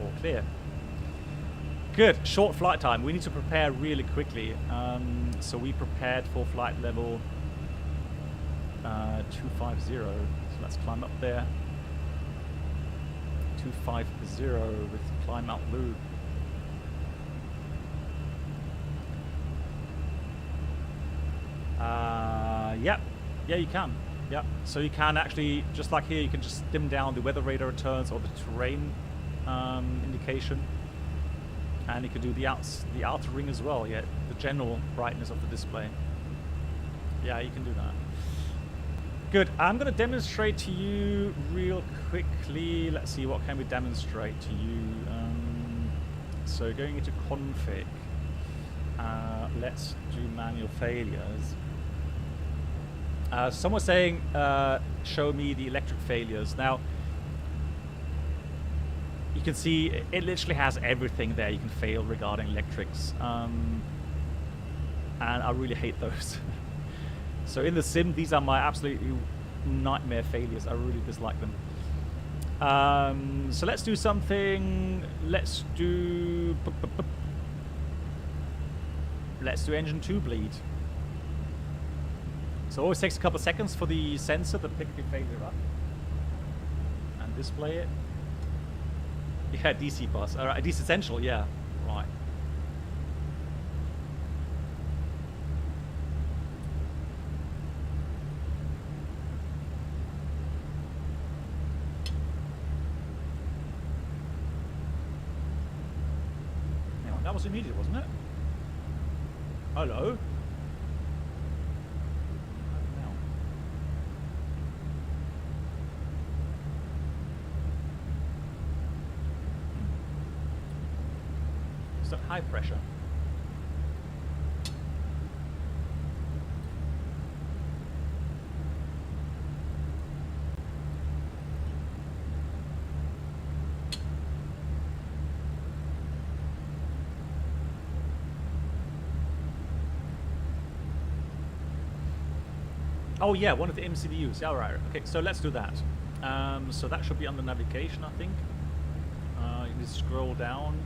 All clear. Good, short flight time. We need to prepare really quickly. So we prepared for flight level 250. So let's climb up there. 250 with climb out loop. Yep. Yeah, you can. Yep. So you can actually, just like here, you can just dim down the weather radar returns or the terrain indication. And you can do the outer ring as well. Yeah, the general brightness of the display. Yeah, you can do that. Good. I'm going to demonstrate to you real quickly. Let's see, what can we demonstrate to you? So going into config, let's do manual failures. Someone's saying, show me the electric failures. Now, you can see it literally has everything there you can fail regarding electrics. And I really hate those. So in the sim, these are my absolutely nightmare failures. I really dislike them. So let's do something. Let's do engine 2 bleed. So it always takes a couple of seconds for the sensor to pick the failure up and display it. Yeah, DC bus. All right, DC essential. Yeah, right. Hang on, that was immediate, wasn't it? Hello. High pressure. Oh yeah, one of the MCDUs. Yeah, right. Okay, so let's do that. So that should be under navigation, I think. You need to scroll down.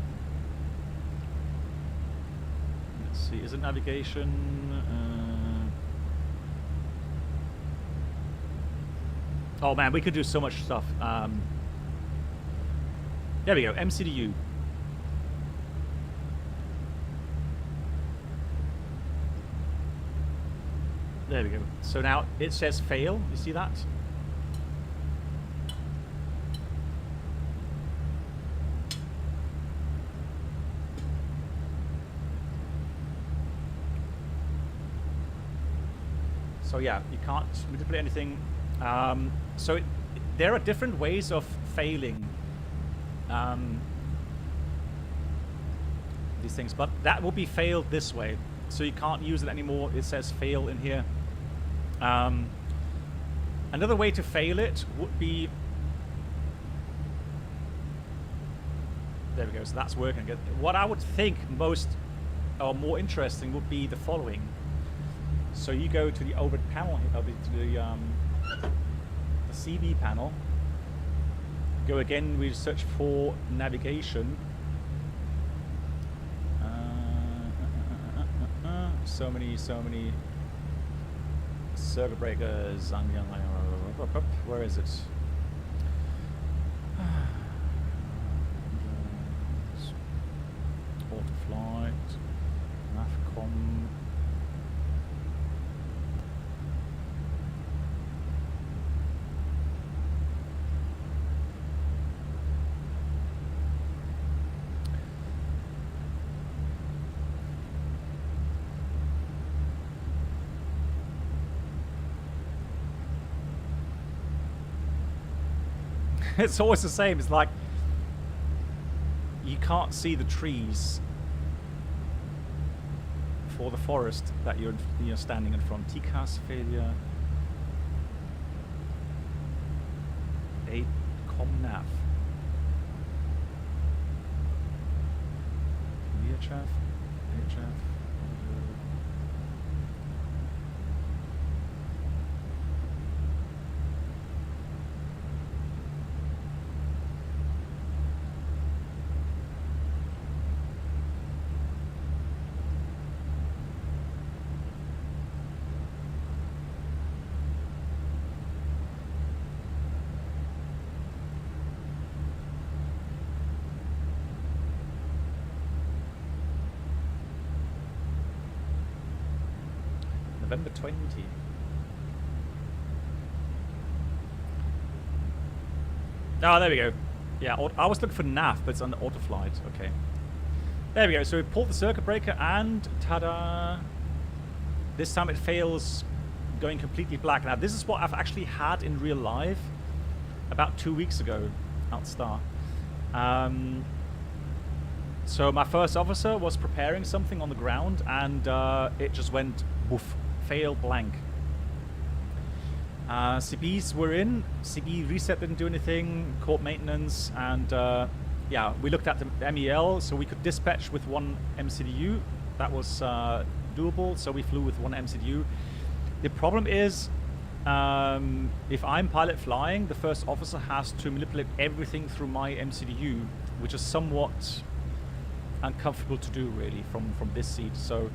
Let's see, is it navigation? Oh man, we could do so much stuff. There we go, MCDU. There we go. So now it says fail, you see that? So yeah, you can't manipulate anything. There are different ways of failing these things, but that will be failed this way. So you can't use it anymore. It says fail in here. Another way to fail it would be... There we go, so that's working. What I would think most or more interesting would be the following. So you go to the overhead panel, to the CB panel. Go again, we search for navigation. So many circuit breakers. Where is it? Auto flight, Navcom. It's always the same. It's like you can't see the trees for the forest that you're standing in front. TCAS failure. 8 comnav. VHF. VHF. November 20. Oh, there we go. Yeah, I was looking for nav, but it's on the auto flight. Okay. There we go. So we pulled the circuit breaker and ta-da! This time it fails going completely black. Now, this is what I've actually had in real life about 2 weeks ago out Star. So my first officer was preparing something on the ground and it just went woof. Fail blank. CBs were in. CB reset didn't do anything. Caught maintenance, and yeah, we looked at the MEL, so we could dispatch with one MCDU. That was doable, so we flew with one MCDU. The problem is, if I'm pilot flying, the first officer has to manipulate everything through my MCDU, which is somewhat uncomfortable to do, really, from this seat. So.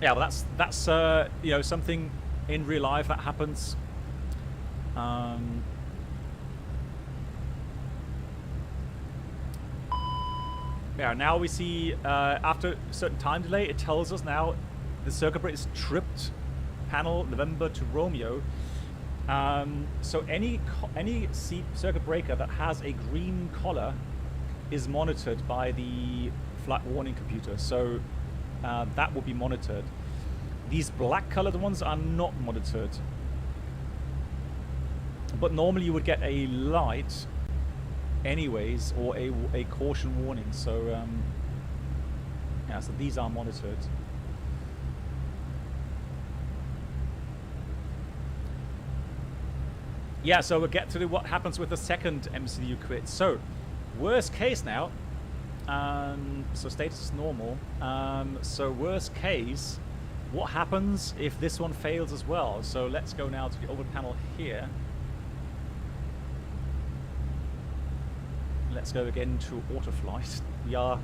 Yeah, well, that's you know, something in real life that happens. Yeah, now we see after a certain time delay, it tells us now the circuit breaker is tripped. Panel November to Romeo. So any circuit breaker that has a green collar is monitored by the flight warning computer. So. That will be monitored. These black colored ones are not monitored. But normally you would get a light anyways, or a caution warning. So yeah, so these are monitored. Yeah, so we'll get to what happens with the second MCDU quit. So worst case now. So status is normal. So worst case, what happens if this one fails as well? So let's go now to the over panel here. Let's go again to auto flight. We are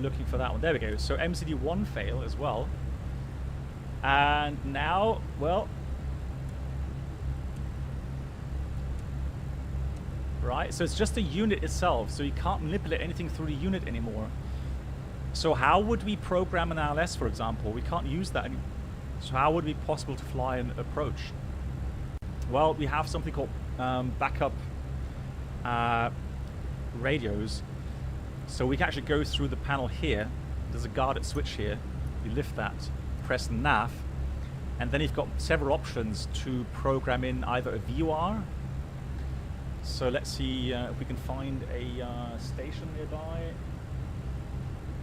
looking for that one. There we go. So MCD1 fail as well. And now, well, right, so it's just the unit itself, so you can't manipulate anything through the unit anymore. So how would we program an ILS, for example? We can't use that anymore. So how would it be possible to fly an approach? Well, we have something called backup radios. So we can actually go through the panel here. There's a guarded switch here. You lift that, press nav, and then you've got several options to program in either a VUR. So let's see if we can find a station nearby.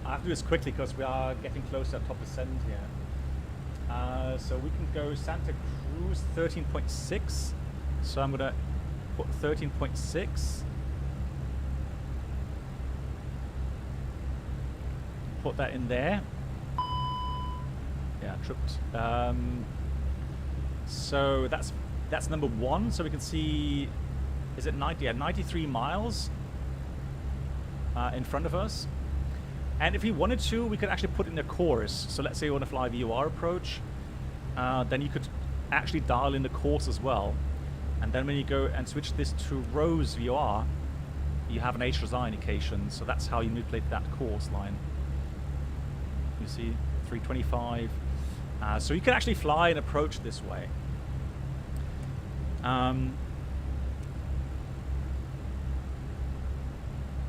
I have to do this quickly because we are getting close to the top descent here. So we can go Santa Cruz 13.6. So I'm going to put 13.6. Put that in there. Yeah, tripped. So that's number 1. So we can see, is it 90? Yeah, 93 miles in front of us. And if we wanted to, we could actually put in a course. So let's say you want to fly a VUR approach, then you could actually dial in the course as well. And then when you go and switch this to Rose VUR, you have an HRSI indication. So that's how you manipulate that course line. You see, 325. So you can actually fly an approach this way.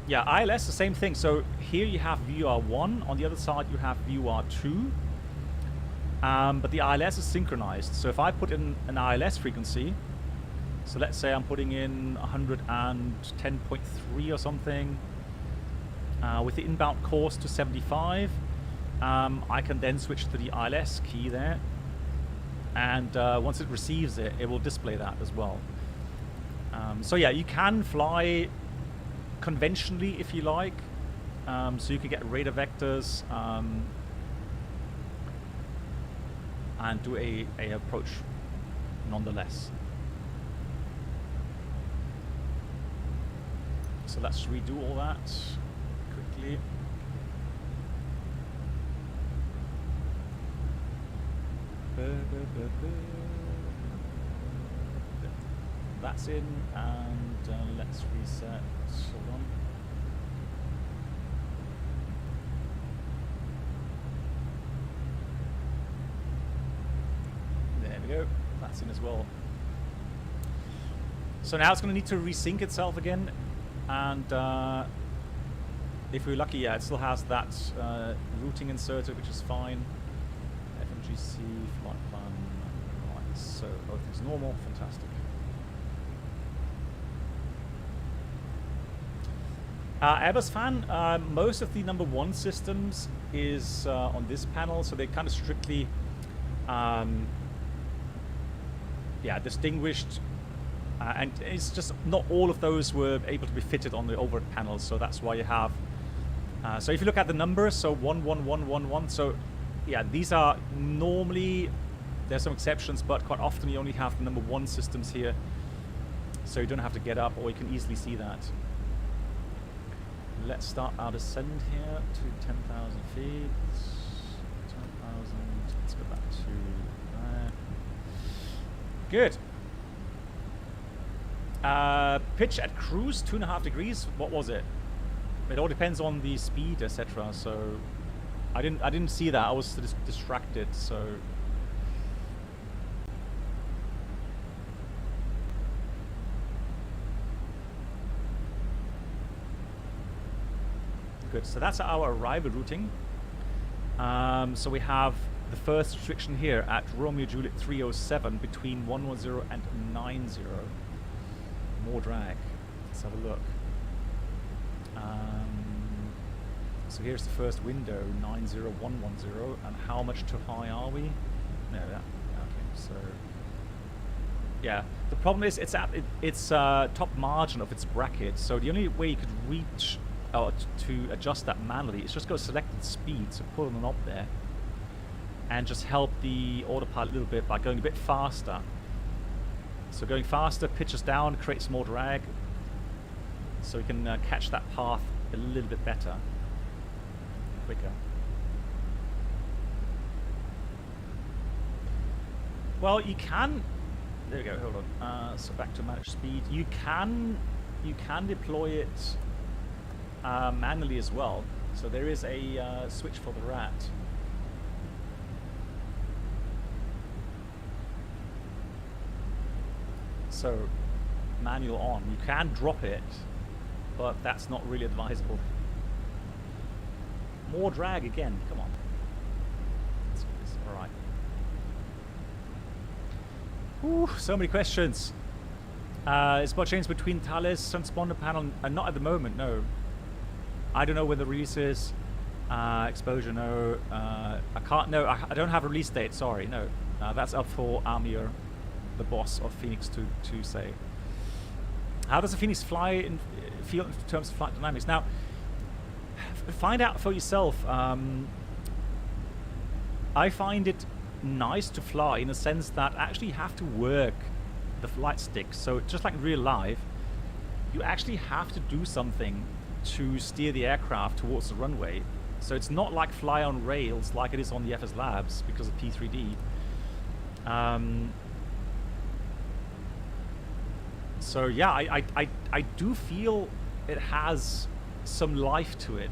Yeah, ILS, the same thing. So here you have VUR1. On the other side, you have VUR2. But the ILS is synchronized. So if I put in an ILS frequency, so let's say I'm putting in 110.3 or something, with the inbound course to 75, I can then switch to the ILS key there. And once it receives it, it will display that as well. So yeah, you can fly conventionally if you like. So you can get radar vectors and do a approach nonetheless. So let's redo all that quickly. That's in, and let's reset. Hold on. There we go. That's in as well. So now it's going to need to resync itself again, and if we're lucky, yeah, it still has that routing inserted, which is fine. FMGC flight plan. Right, so everything's normal. Fantastic. Airbus fan, most of the number 1 systems is on this panel, so they kind of strictly distinguished, and it's just not all of those were able to be fitted on the overhead panels, so that's why you have so if you look at the numbers, so 11111, so yeah, these are normally, there's some exceptions, but quite often you only have the number 1 systems here, so you don't have to get up, or you can easily see that. Let's start our descent here to 10,000 feet. 10,000. Let's go back to there. Good. Pitch at cruise 2.5 degrees. What was it? It all depends on the speed, etc. So I didn't see that. I was distracted. So. Good. So that's our arrival routing. So we have the first restriction here at Romeo Juliet 307 between 110 and 90. More drag. Let's have a look. So here's the first window, 90110, and how much too high are we? No, that. Okay. So yeah, the problem is it's at its top margin of its bracket. So the only way you could reach to adjust that manually is just go selected speed, so pull the knob there, and just help the autopilot a little bit by going a bit faster. So going faster pitches down, creates more drag, so we can catch that path a little bit better, quicker. Well, you can. There we go. Hold on. So back to manage speed. You can deploy it manually as well. So there is a switch for the rat. So manual on. You can drop it, but that's not really advisable. More drag again. Come on. Let's do this. All right. Ooh, so many questions. Is what changed between Thales transponder panel? Not at the moment. No. I don't know when the release is. Exposure, no. I can't. No, I don't have a release date. Sorry, no. That's up for Amir, the boss of FENIX, to say. How does the FENIX feel in terms of flight dynamics? Now, find out for yourself. I find it nice to fly in the sense that actually you have to work the flight stick. So just like in real life, you actually have to do something to steer the aircraft towards the runway. So it's not like fly on rails like it is on the FS Labs because of P3D. So yeah, I do feel it has some life to it.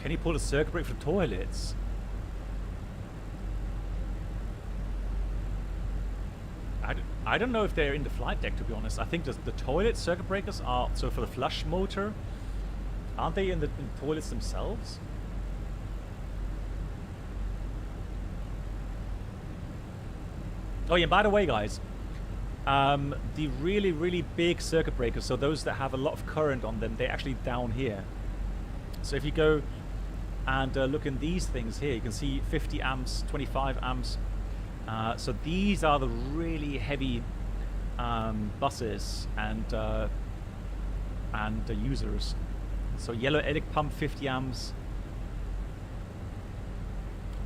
Can you pull a circuit breaker for toilets? I don't know if they're in the flight deck, to be honest. I think the toilet circuit breakers are, so for the flush motor, aren't they in the toilets themselves? Oh yeah, by the way, guys, the really, really big circuit breakers, so those that have a lot of current on them, they're actually down here. So if you go and look in these things here, you can see 50 amps, 25 amps. So these are the really heavy buses and users. So yellow electric pump, 50 amps.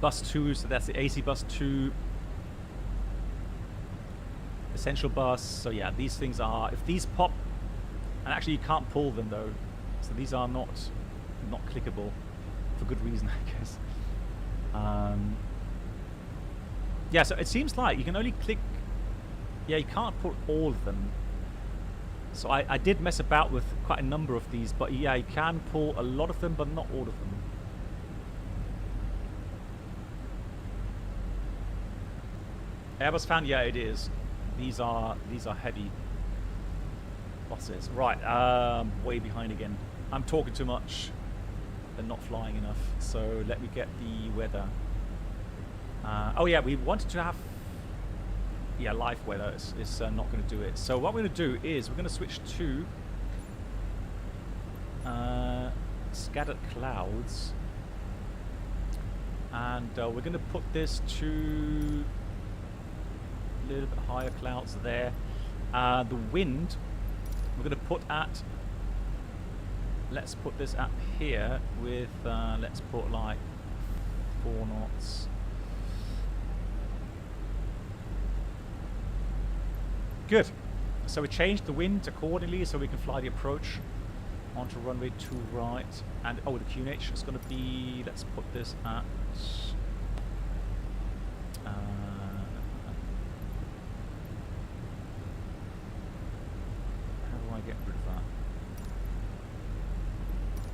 Bus 2, so that's the AC bus 2. Essential bus. So yeah, these things are, if these pop, and actually you can't pull them though. So these are not clickable for good reason, I guess. Yeah, so it seems like you can only click. Yeah, you can't pull all of them. So I did mess about with quite a number of these, but yeah, you can pull a lot of them, but not all of them. Airbus fan, yeah, it is. These are heavy buses. Right, way behind again. I'm talking too much and not flying enough. So let me get the weather. Oh yeah, we wanted to have, yeah, live weather is not going to do it. So what we're going to do is we're going to switch to scattered clouds, and we're going to put this to a little bit higher clouds there. The wind we're going to put at, let's put this up here with let's put like 4 knots. Good. So we changed the wind accordingly so we can fly the approach onto runway 2 right. And oh, the QNH is going to be, let's put this at how do I get rid of that?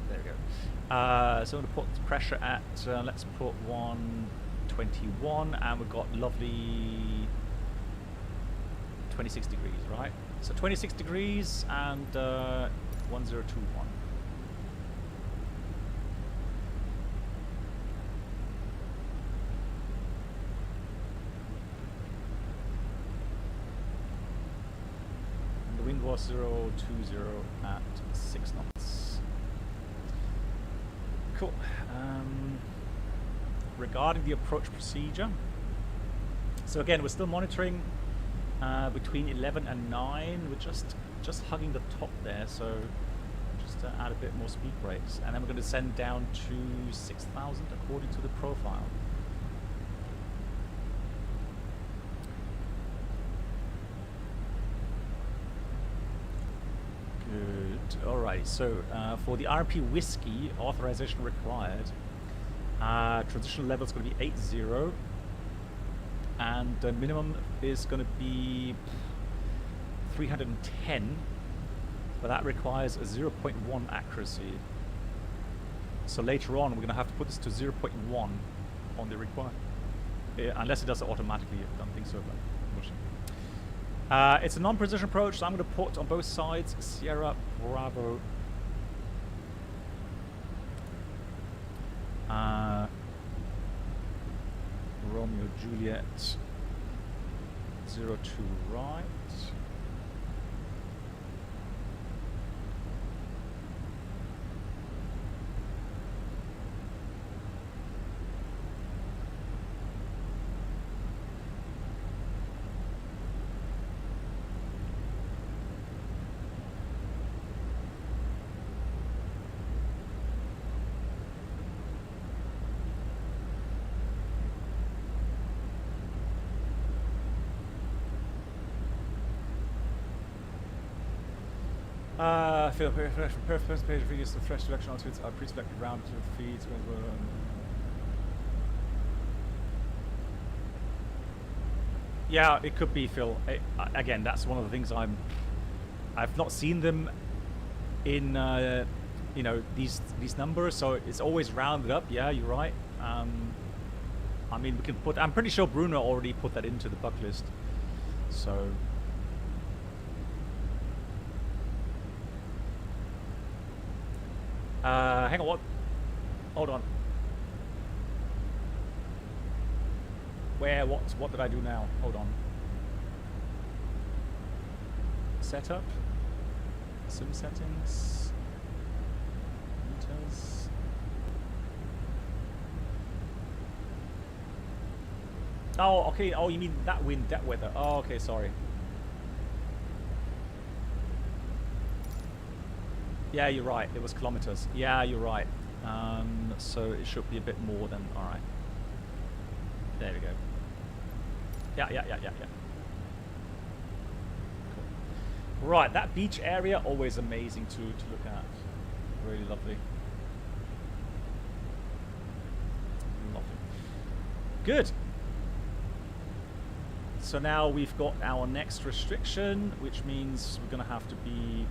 There we go. So I'm going to put the pressure at let's put 121, and we've got lovely 26 degrees, right? So 26 degrees and 1021. And the wind was 020 at 6 knots. Cool. Regarding the approach procedure, so again, we're still monitoring between 11 and 9. We're just hugging the top there, so just to add a bit more speed brakes, and then we're going to descend down to 6,000 according to the profile. Good. Alright, so for the RP Whiskey, authorization required. Transitional level is going to be 80. And the minimum is going to be 310, but that requires a 0.1 accuracy. So later on, we're going to have to put this to 0.1 on the required, unless it does it automatically. I don't think so, but we'll see. It's a non-precision approach, so I'm going to put on both sides Sierra Bravo. Romeo Juliet 02 right. First page reviews the fresh selection altitudes are pre-selected round to feeds. Yeah, it could be, Phil. Again, that's one of the things I've not seen them in you know, these numbers, so it's always rounded up. Yeah, you're right. I mean, we can put. I'm pretty sure Bruno already put that into the buck list. So. Hang on. What? Hold on. Where? What did I do now? Hold on. Setup. Sim settings. Meters. Oh, okay. Oh, you mean that wind, that weather. Oh, okay. Sorry. Yeah, you're right. It was kilometers. Yeah, you're right. So it should be a bit more than. All right. There we go. Yeah. Cool. Right, that beach area, always amazing to look at. Really lovely. Lovely. Good. So now we've got our next restriction, which means we're going to have to be...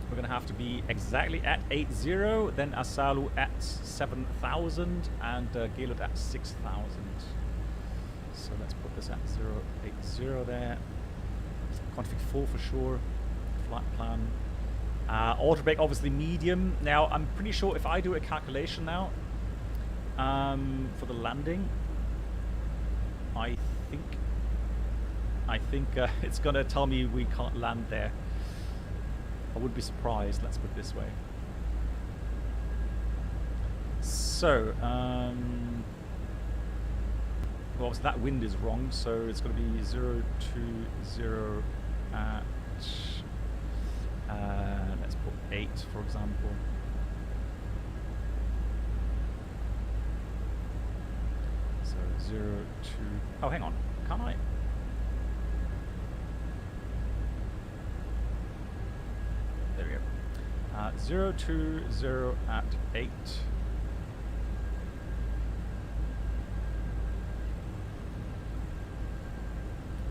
We're going to have to be exactly at 80, then Asalu at 7,000, and Gaylord at 6,000. So let's put this at 080 there. Config 4 for sure. Flight plan. Auto brake obviously medium. Now I'm pretty sure if I do a calculation now for the landing, I think it's gonna tell me we can't land there. I would be surprised. Let's put it this way. So, well, so that wind is wrong, so it's going to be 020 at, let's put 8, for example. So 02, oh, hang on, can't I? There we go. 020 at 8.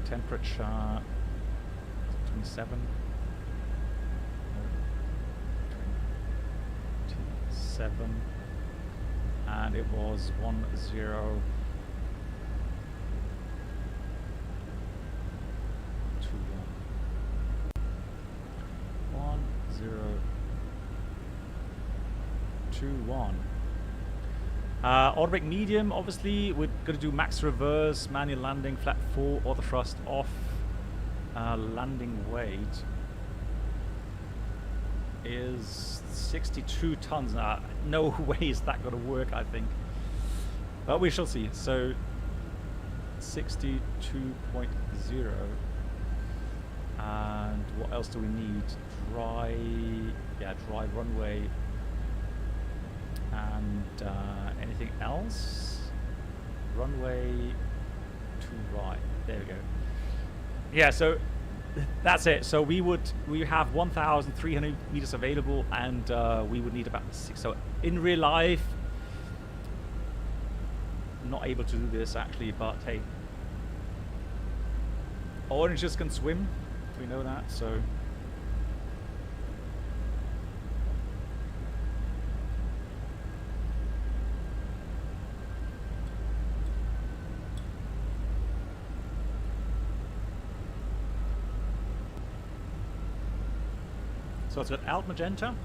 Temperature 27. 27. And it was 10. 1021. Auto brake medium, obviously we're going to do max reverse, manual landing, flat 4, auto thrust off. Landing weight is 62 tons. No way is that going to work, I think, but we shall see. So 62.0. And what else do we need? Dry runway. And anything else? Runway to right. There we go. Yeah, so that's it. So we have 1,300 meters available, and we would need about 6. So in real life, I'm not able to do this actually, but hey, oranges can swim. We know that, so. So it's got alt magenta.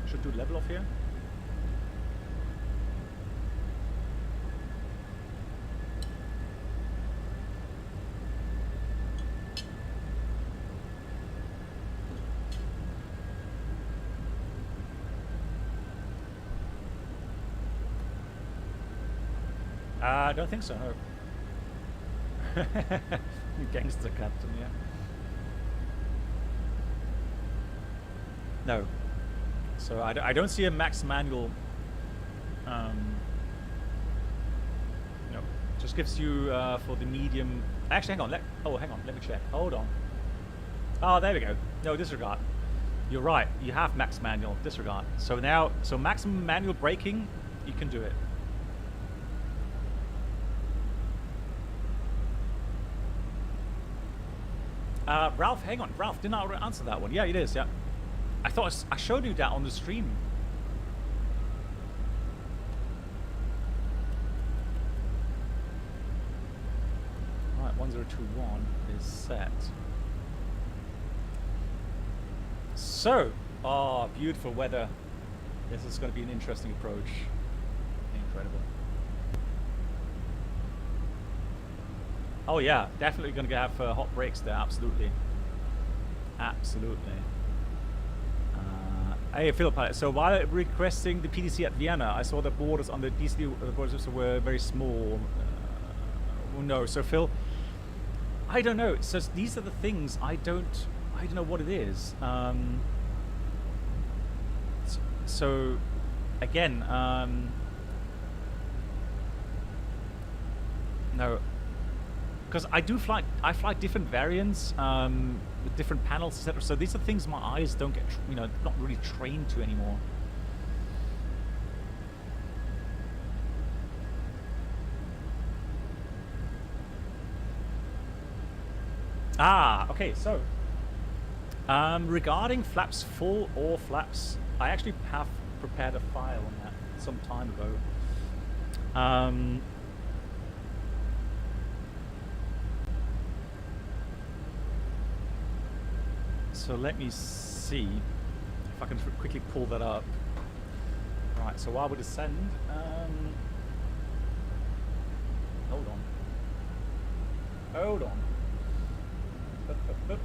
Should do level off here. I don't think so, no. Gangster captain, yeah. No. So I don't see a max manual. No. Just gives you for the medium. Actually, hang on. Hang on. Let me check. Hold on. Oh, there we go. No, disregard. You're right. You have max manual. Disregard. So now, maximum manual braking, you can do it. Ralph, hang on. Ralph, didn't I answer that one? Yeah, it is, yeah. I thought I showed you that on the stream. Right, 1021 is set. So, beautiful weather. This is going to be an interesting approach. Incredible. Oh yeah, definitely going to have hot breaks there. Absolutely, absolutely. Hey Philip, so while requesting the PDC at Vienna, I saw the borders on the PDC borders were very small. No, so Phil, I don't know. So these are the things I don't know what it is. So again, no. Because I fly different variants with different panels, etc. So these are things my eyes don't get, not really trained to anymore. Okay. So regarding flaps full or flaps, I actually have prepared a file on that some time ago. So let me see if I can quickly pull that up. Right, so while we descend, hold on. Up.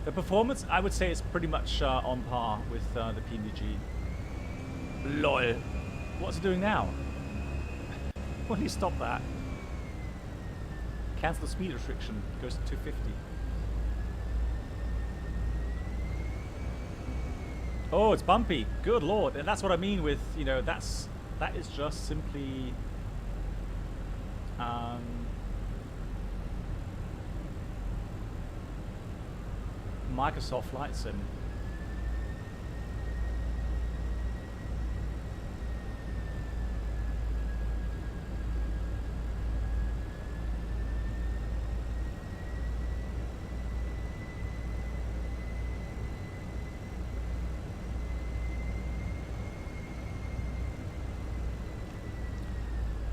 The performance, I would say, is pretty much on par with the PMDG. LOL. What's it doing now? When do you stop that? Cancel the speed restriction. Goes to 250. Oh, it's bumpy. Good lord. And that's what I mean with, that is just simply Microsoft Flight Sim.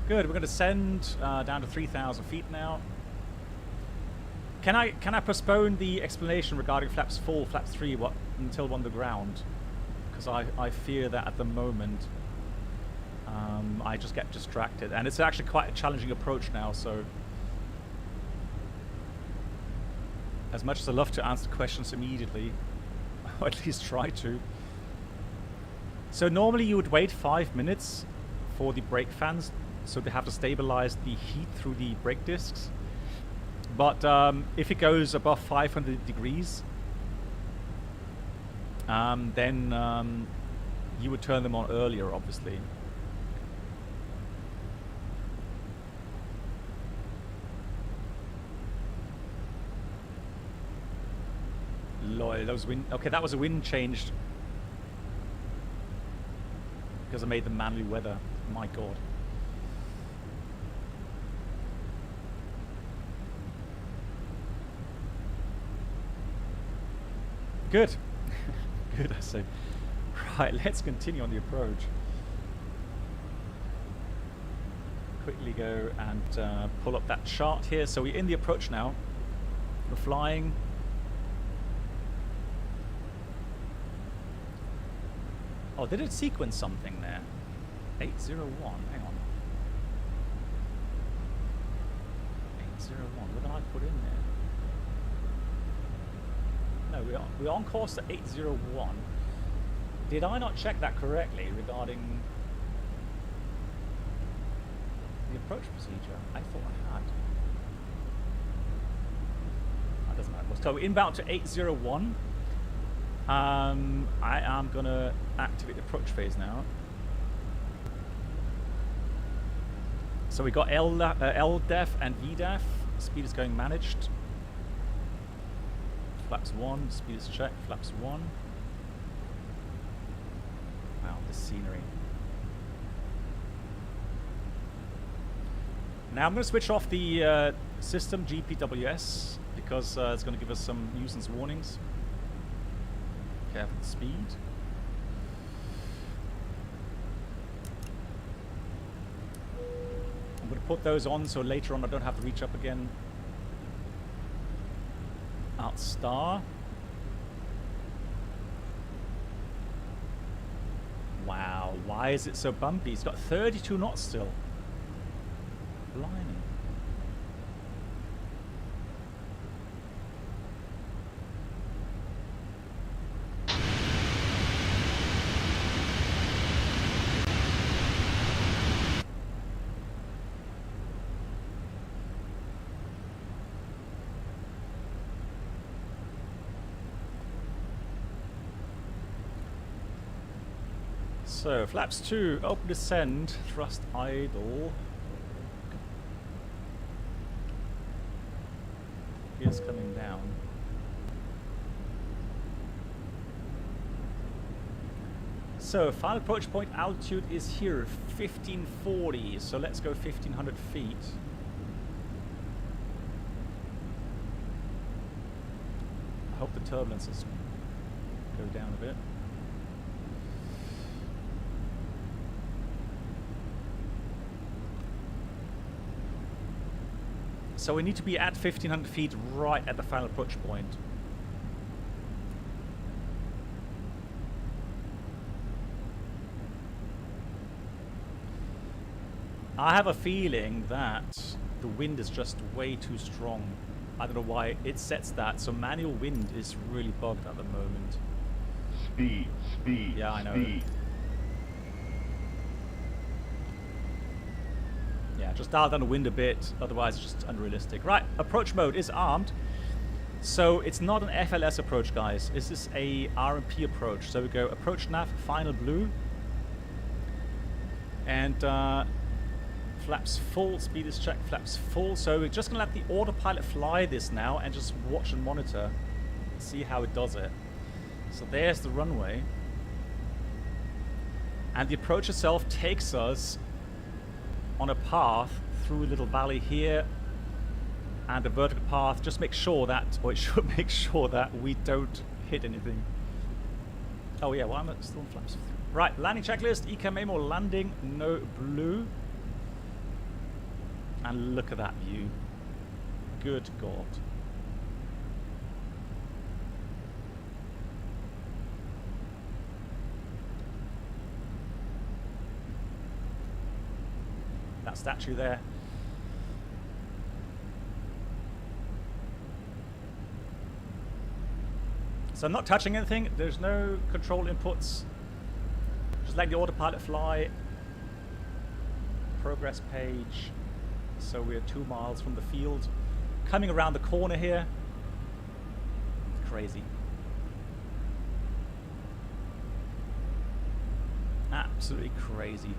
Good, we're going to descend down to 3,000 feet now. Can I postpone the explanation regarding flaps 4, flaps 3 until on the ground? Because I fear that at the moment I just get distracted, and it's actually quite a challenging approach now. So as much as I love to answer questions immediately, or at least try to. So normally you would wait 5 minutes for the brake fans, so they have to stabilize the heat through the brake discs. But if it goes above 500 degrees, then you would turn them on earlier, obviously. Lol, that was wind. Okay, that was a wind changed because I made the manually weather. My god. Good. Good, I say. Right, let's continue on the approach. Quickly go and pull up that chart here. So we're in the approach now. We're flying. Oh, did it sequence something there? 801, hang on. 801, what did I put in there? No, we're on course to 801. Did I not check that correctly regarding the approach procedure? I thought I had. That doesn't matter. So inbound to 801. I am gonna activate the approach phase now. So we got LDEF and VDEF. Speed is going managed. Flaps 1, speed is checked. Flaps 1. Wow, this scenery. Now I'm going to switch off the system GPWS because it's going to give us some nuisance warnings. Careful with speed. I'm going to put those on so later on I don't have to reach up again. Out star. Wow, why is it so bumpy? It's got 32 knots still. Blimey. So, flaps 2, open descend, thrust idle. Gears coming down. So, final approach point altitude is here, 1540. So let's go 1500 feet. I hope the turbulences go down a bit. So we need to be at 1500 feet right at the final approach point. I have a feeling that the wind is just way too strong. I don't know why it sets that. So manual wind is really bugged at the moment. Speed, speed, yeah, I know. Speed. Yeah, just dial down the wind a bit, otherwise it's just unrealistic. Right, approach mode is armed. So it's not an FLS approach, guys. This is a RMP approach. So we go approach nav, final blue. And flaps full, speed is checked, flaps full. So we're just gonna let the autopilot fly this now and just watch and monitor. See how it does it. So there's the runway. And the approach itself takes us on a path through a little valley here and a vertical path. Just make sure that, or it should make sure that we don't hit anything. Oh yeah, why am I still on flaps? Right, landing checklist, ECA or landing, no blue. And look at that view. Good God. That statue there. So I'm not touching anything. There's no control inputs. Just let the autopilot fly. Progress page. So we're 2 miles from the field. Coming around the corner here. It's crazy. Absolutely crazy.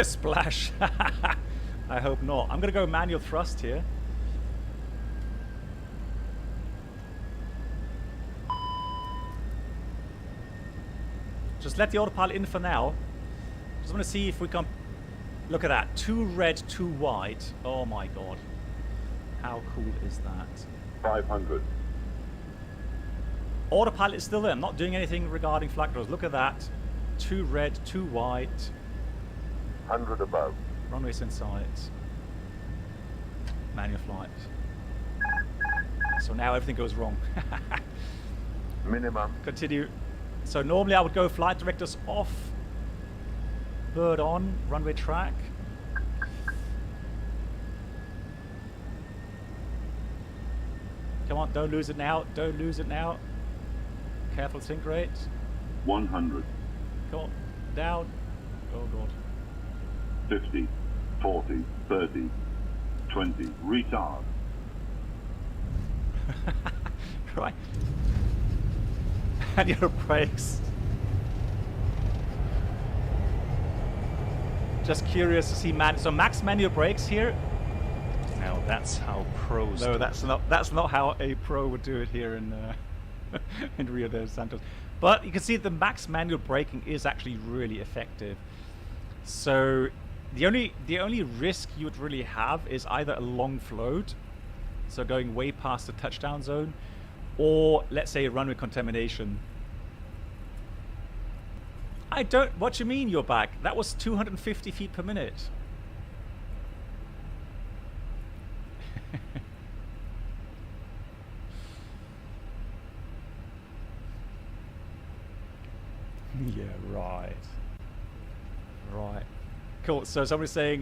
Splash. I hope not. I'm going to go manual thrust here. Just let the autopilot in for now. Just want to see if we can... Look at that. 2 red, 2 white. Oh my God. How cool is that? 500. Autopilot is still there. I'm not doing anything regarding flight controls. Look at that. 2 red, 2 white. 100 above. Runways in sight. Manual flight. So now everything goes wrong. Minimum. Continue. So normally I would go flight directors off. Bird on. Runway track. Come on, don't lose it now. Don't lose it now. Careful sink rate. 100, Come on, down. Oh god. 50, 40, 30, 20. Retard. Right. And your brakes. Just curious to see so max manual brakes here. Now that's how pros do No, it. that's not how a pro would do it here in in Rio de Santos. But you can see the max manual braking is actually really effective. So the only risk you would really have is either a long float, so going way past the touchdown zone, or let's say runway contamination. I don't. What you mean you're back? That was 250 feet per minute. Yeah, right. Right. Cool. So somebody's saying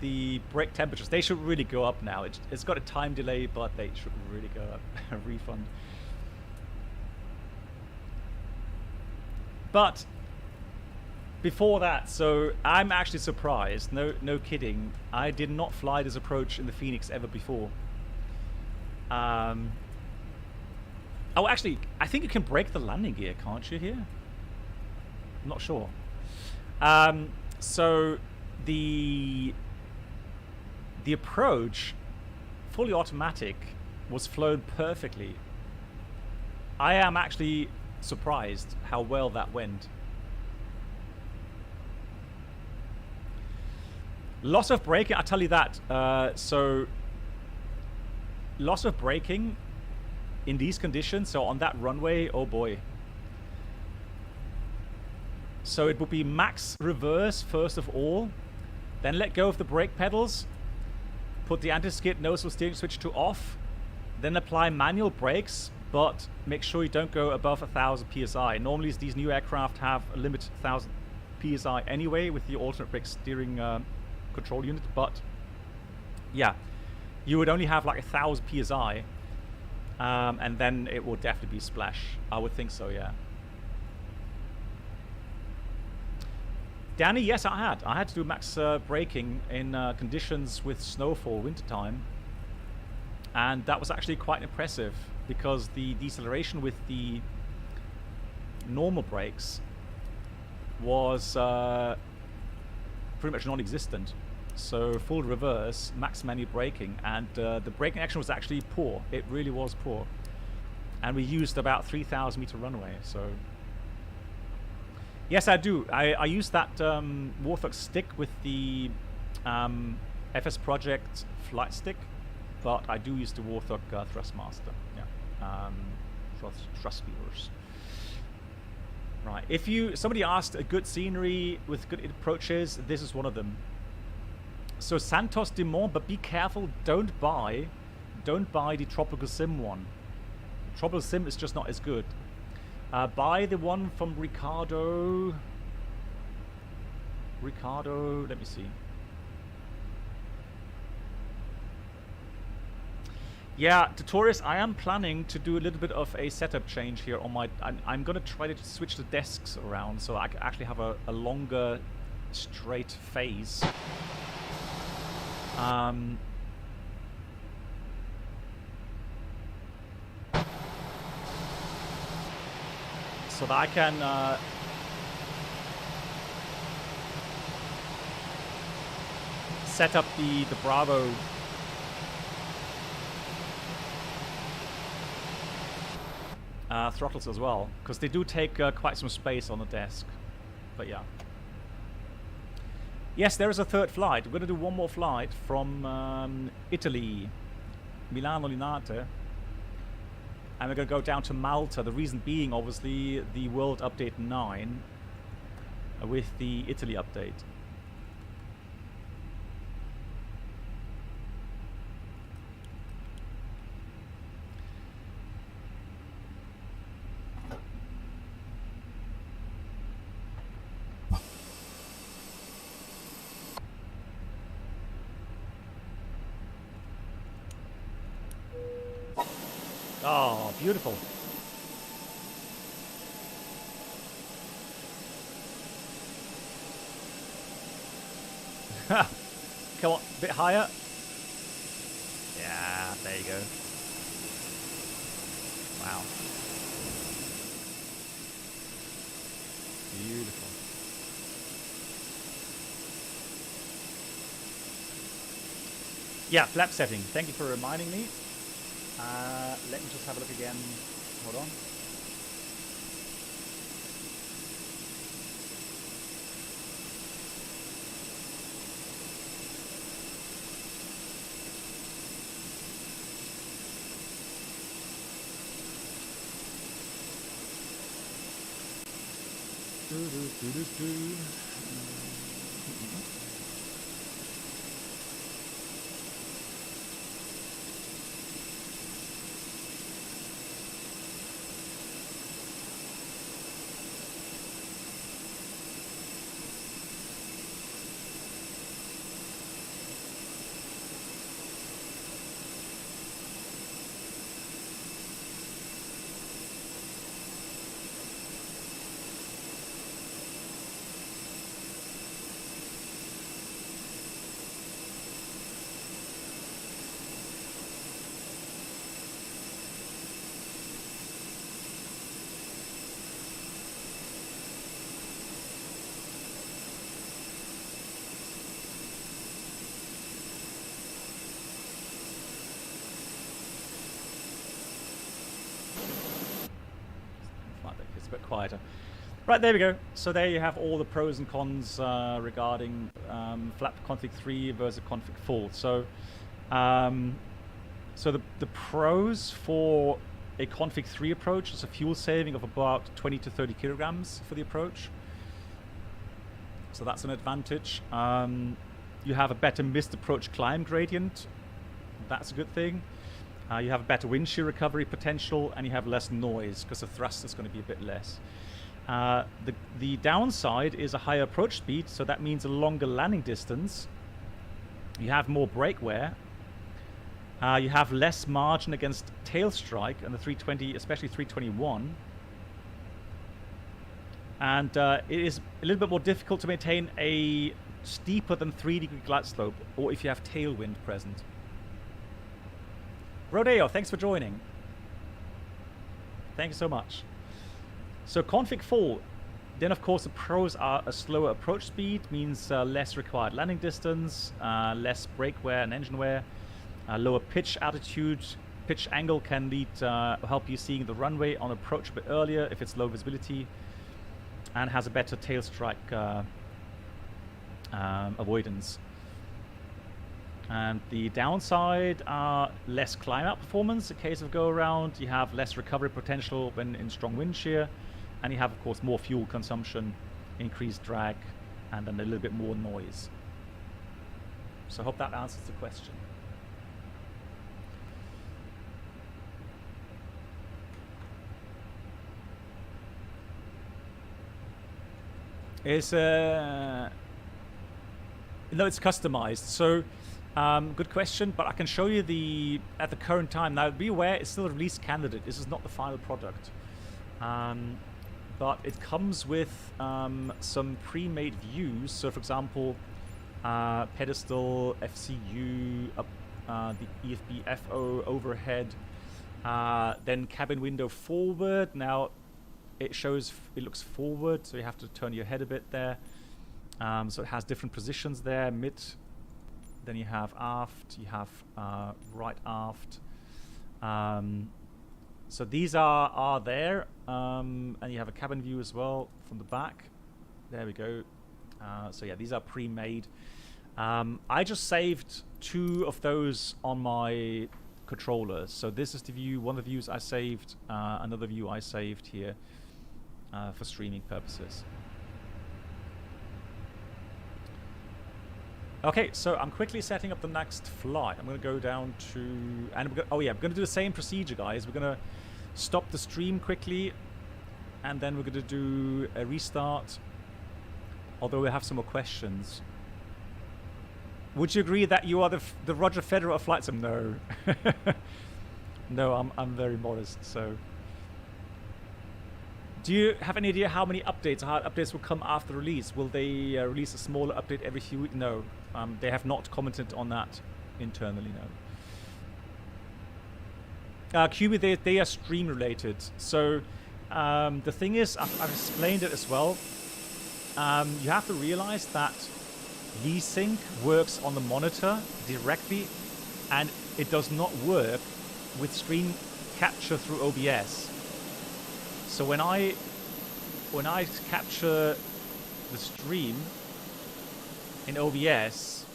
the brake temperatures, they should really go up now. It's got a time delay, but they should really go up. A refund. But before that, so I'm actually surprised. No kidding. I did not fly this approach in the FENIX ever before. Oh, actually, I think you can break the landing gear, can't you here? I'm not sure. So the approach, fully automatic, was flown perfectly. I am actually surprised how well that went. Loss of braking, I'll tell you that. So loss of braking in these conditions, so on that runway, oh boy. So it would be max reverse first of all, then let go of the brake pedals, put the anti-skid nozzle steering switch to off, then apply manual brakes, but make sure you don't go above 1000 psi. Normally these new aircraft have a limit 1000 psi anyway with the alternate brake steering control unit, but yeah, you would only have like 1000 psi, and then it will definitely be splash. I would think so, yeah. Danny, yes, I had to do max braking in conditions with snowfall, wintertime, and that was actually quite impressive because the deceleration with the normal brakes was pretty much non-existent. So full reverse, max manual braking, and the braking action was actually poor. It really was poor, and we used about 3,000 meter runway. So yes, I do. I use that Warthog stick with the FS Project flight stick, but I do use the Warthog Thrustmaster. Yeah, thrust levers. Right. If somebody asked a good scenery with good approaches, this is one of them. So Santos Dumont, but be careful. Don't buy the Tropical Sim one. Tropical Sim is just not as good. Buy the one from Ricardo. Let me see. Yeah, Tutorius, I am planning to do a little bit of a setup change here on my... I'm going to try to switch the desks around so I can actually have a longer straight face. So that I can set up the Bravo throttles as well, because they do take quite some space on the desk. But yeah. Yes, there is a third flight. We're going to do one more flight from Italy, Milano Linate. And we're going to go down to Malta. The reason being, obviously, the World Update 9 with the Italy update. Oh, beautiful. Come on, a bit higher. Yeah, there you go. Wow. Beautiful. Yeah, flap setting. Thank you for reminding me. Let me just have a look again. Hold on. It's a bit quieter. Right, there we go. So there you have all the pros and cons regarding flap config 3 versus config 4. So, the pros for a config 3 approach is a fuel saving of about 20 to 30 kilograms for the approach. So that's an advantage. You have a better missed approach climb gradient. That's a good thing. You have a better wind shear recovery potential, and you have less noise because the thrust is going to be a bit less. The downside is a higher approach speed, so that means a longer landing distance. You have more brake wear. You have less margin against tail strike, and the 320, especially 321. And it is a little bit more difficult to maintain a steeper than 3-degree glide slope, or if you have tailwind present. Rodeo, thanks for joining. Thank you so much. So config 4, then of course the pros are a slower approach speed, means less required landing distance, less brake wear and engine wear, lower pitch altitude. Pitch angle can lead help you seeing the runway on approach a bit earlier if it's low visibility, and has a better tail strike avoidance. And the downside are less climb out performance in case of go around. You have less recovery potential when in strong wind shear, and you have of course more fuel consumption, increased drag, and then a little bit more noise. So I hope that answers the question. It's no, it's customized. So good question, but I can show you at the current time. Now be aware, it's still a release candidate. This is not the final product. But it comes with some pre-made views. So for example, pedestal, FCU, the EFB FO overhead, then cabin window forward. Now it looks forward, so you have to turn your head a bit there. So it has different positions there, mid. Then you have aft, you have right aft. So these are there, and you have a cabin view as well from the back. There we go. So yeah, these are pre-made. I just saved 2 of those on my controller. So this is the view, one of the views I saved, another view I saved here for streaming purposes. Okay, so I'm quickly setting up the next flight. I'm going to go down to, and we're going to do the same procedure, guys. We're going to stop the stream quickly, and then we're going to do a restart. Although we have some more questions. Would you agree that you are the Roger Federer of flight sim? No. No, I'm very modest. So, do you have any idea how many updates or how updates will come after release? Will they release a smaller update every few weeks? No, they have not commented on that internally. No. QB, they are stream related. So the thing is, I've explained it as well. You have to realize that VSync works on the monitor directly, and it does not work with screen capture through OBS. So when I capture the stream in OBS,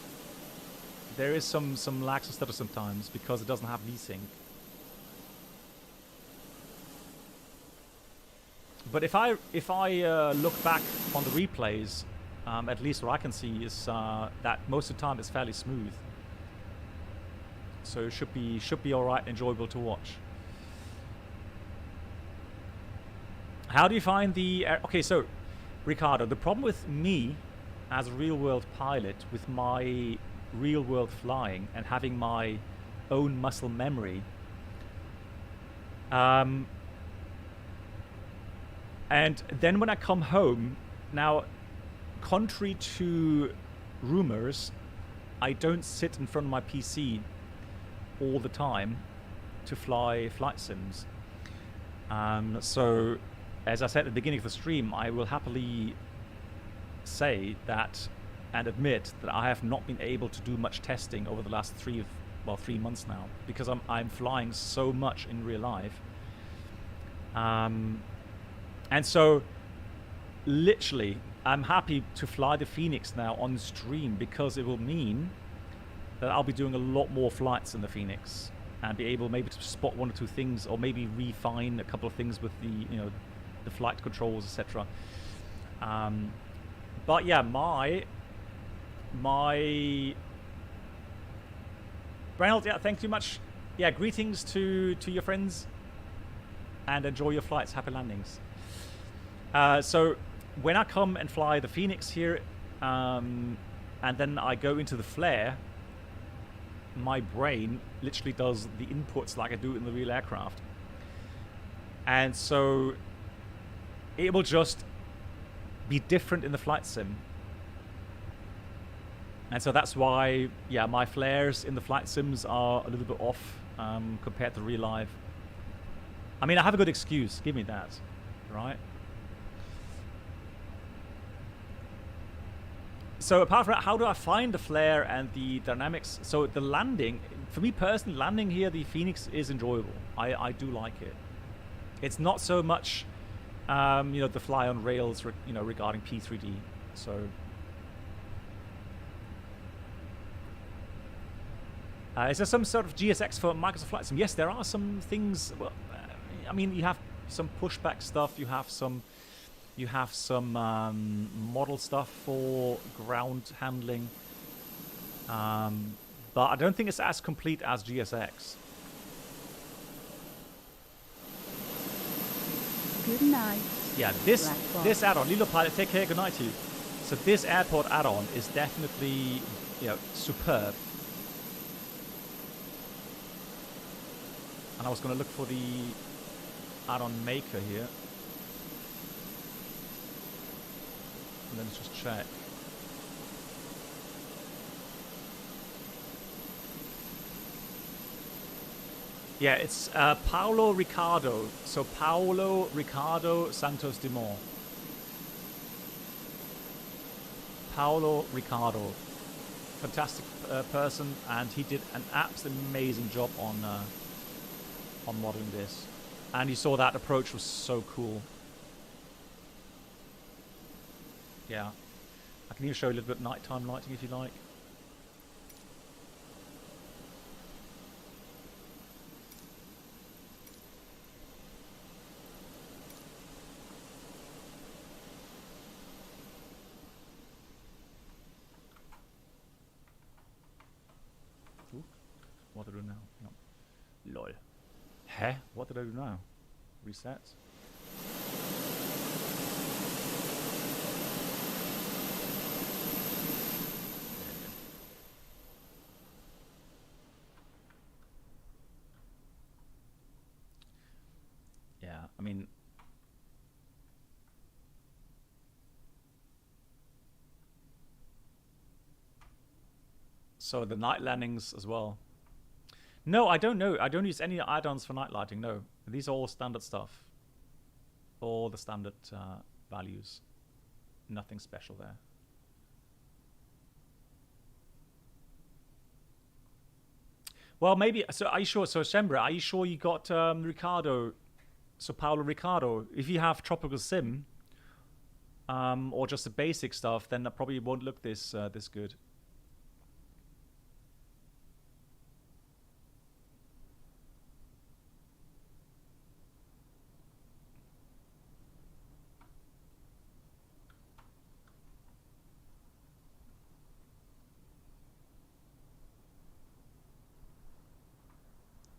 there is some lags and stutter sometimes because it doesn't have VSync. But if I look back on the replays, at least what I can see is that most of the time it's fairly smooth. So it should be all right, enjoyable to watch. How do you find the... okay, so, Ricardo, the problem with me as a real-world pilot, with my real-world flying and having my own muscle memory, and then when I come home, now, contrary to rumors, I don't sit in front of my PC all the time to fly flight sims. So, as I said at the beginning of the stream, I will happily say that and admit that I have not been able to do much testing over the last 3 months now, because I'm flying so much in real life. And so, literally, I'm happy to fly the FENIX now on stream, because it will mean that I'll be doing a lot more flights in the FENIX and be able maybe to spot 1 or 2 things, or maybe refine a couple of things with the the flight controls, etc. But yeah, my Reynold, yeah, thank you much. Yeah, greetings to your friends, and enjoy your flights. Happy landings. So when I come and fly the FENIX here, and then I go into the flare, my brain literally does the inputs like I do in the real aircraft. And so it will just be different in the flight sim. And so that's why, yeah, my flares in the flight sims are a little bit off compared to real life. I mean, I have a good excuse, give me that, right? So apart from that, how do I find the flare and the dynamics? So the landing, for me personally, landing here, the FENIX is enjoyable. I do like it. It's not so much, the fly on rails, regarding P3D. So, is there some sort of GSX for Microsoft Flight Sim? Yes, there are some things. Well, I mean, you have some pushback stuff. You have some model stuff for ground handling. But I don't think it's as complete as GSX. Good night. Yeah, this add-on, Lilo Pilot, take care, good night to you. So this airport add-on is definitely, superb. And I was going to look for the add-on maker here. And then let's just check. Yeah, it's Paulo Ricardo. So Paulo Ricardo Santos Dumont. Paulo Ricardo. Fantastic person, and he did an absolutely amazing job on modeling this. And you saw that approach was so cool. Yeah. I can even show you a little bit of nighttime lighting if you like. Ooh. What do I do now? No. Lol. Heh? What did I do now? Reset? I mean, so the night landings as well. No, I don't know. I don't use any add-ons for night lighting. No, these are all standard stuff. All the standard values. Nothing special there. Well, maybe. So, are you sure? So, Shembra, are you sure you got Ricardo? So, Paulo Ricardo. If you have Tropical Sim, or just the basic stuff, then that probably won't look this this good.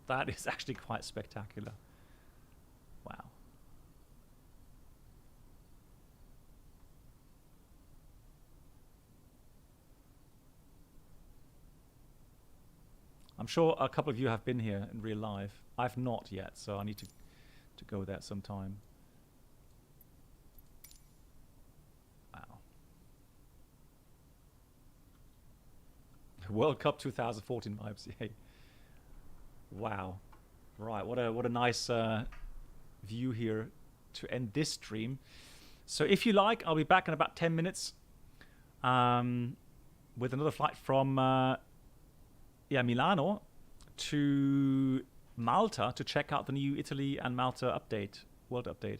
That is actually quite spectacular. Wow. I'm sure a couple of you have been here in real life. I've not yet, so I need to go there sometime. Wow. World Cup 2014 vibes, yay. Wow. Right, what a nice view here to end this stream. So if you like, I'll be back in about 10 minutes with another flight from Milano to Malta to check out the new Italy and Malta update, world update.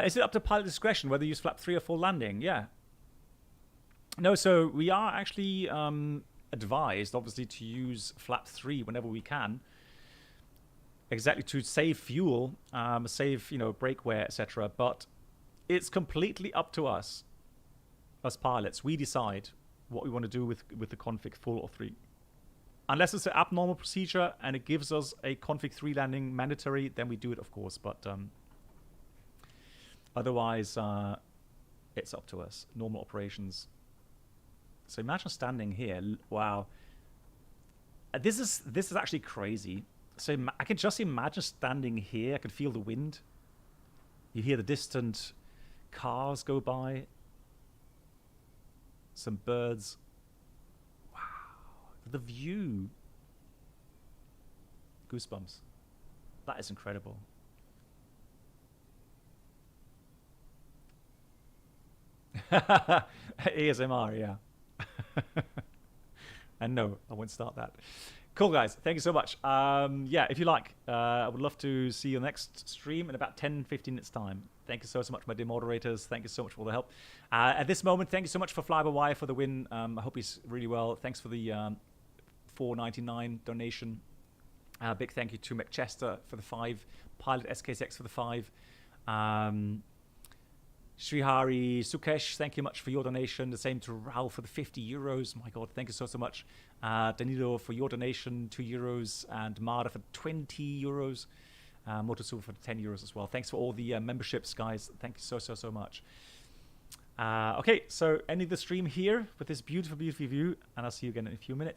Is it up to pilot discretion whether you use flap 3 or 4 landing? Yeah. No, so we are actually advised, obviously, to use flap 3 whenever we can. Exactly, to save fuel, save, brake wear, etc. But it's completely up to us, as pilots. We decide what we want to do with the config 4 or 3. Unless it's an abnormal procedure and it gives us a config 3 landing mandatory, then we do it, of course. But otherwise, it's up to us. Normal operations. So imagine standing here. Wow. This is actually crazy. So I can just imagine standing here. I can feel the wind. You hear the distant cars go by. Some birds. Wow. The view. Goosebumps. That is incredible. ASMR, yeah. And no, I won't start that. Cool, guys. Thank you so much. Yeah, if you like, I would love to see you next stream in about 10-15 minutes time. Thank you so much, my dear moderators. Thank you so much for the help. At this moment, thank you so much for Fly-by-Wire for the win. I hope he's really well. Thanks for the $4.99 donation. Big thank you to McChester for the 5. Pilot SKSX for the 5. Srihari Sukesh, thank you much for your donation. The same to Raul for the €50. My God, thank you so much. Danilo for your donation, €2, and Mara for €20. Motosuva for €10 as well. Thanks for all the memberships, guys. Thank you so much. Okay, so ending the stream here with this beautiful view, and I'll see you again in a few minutes.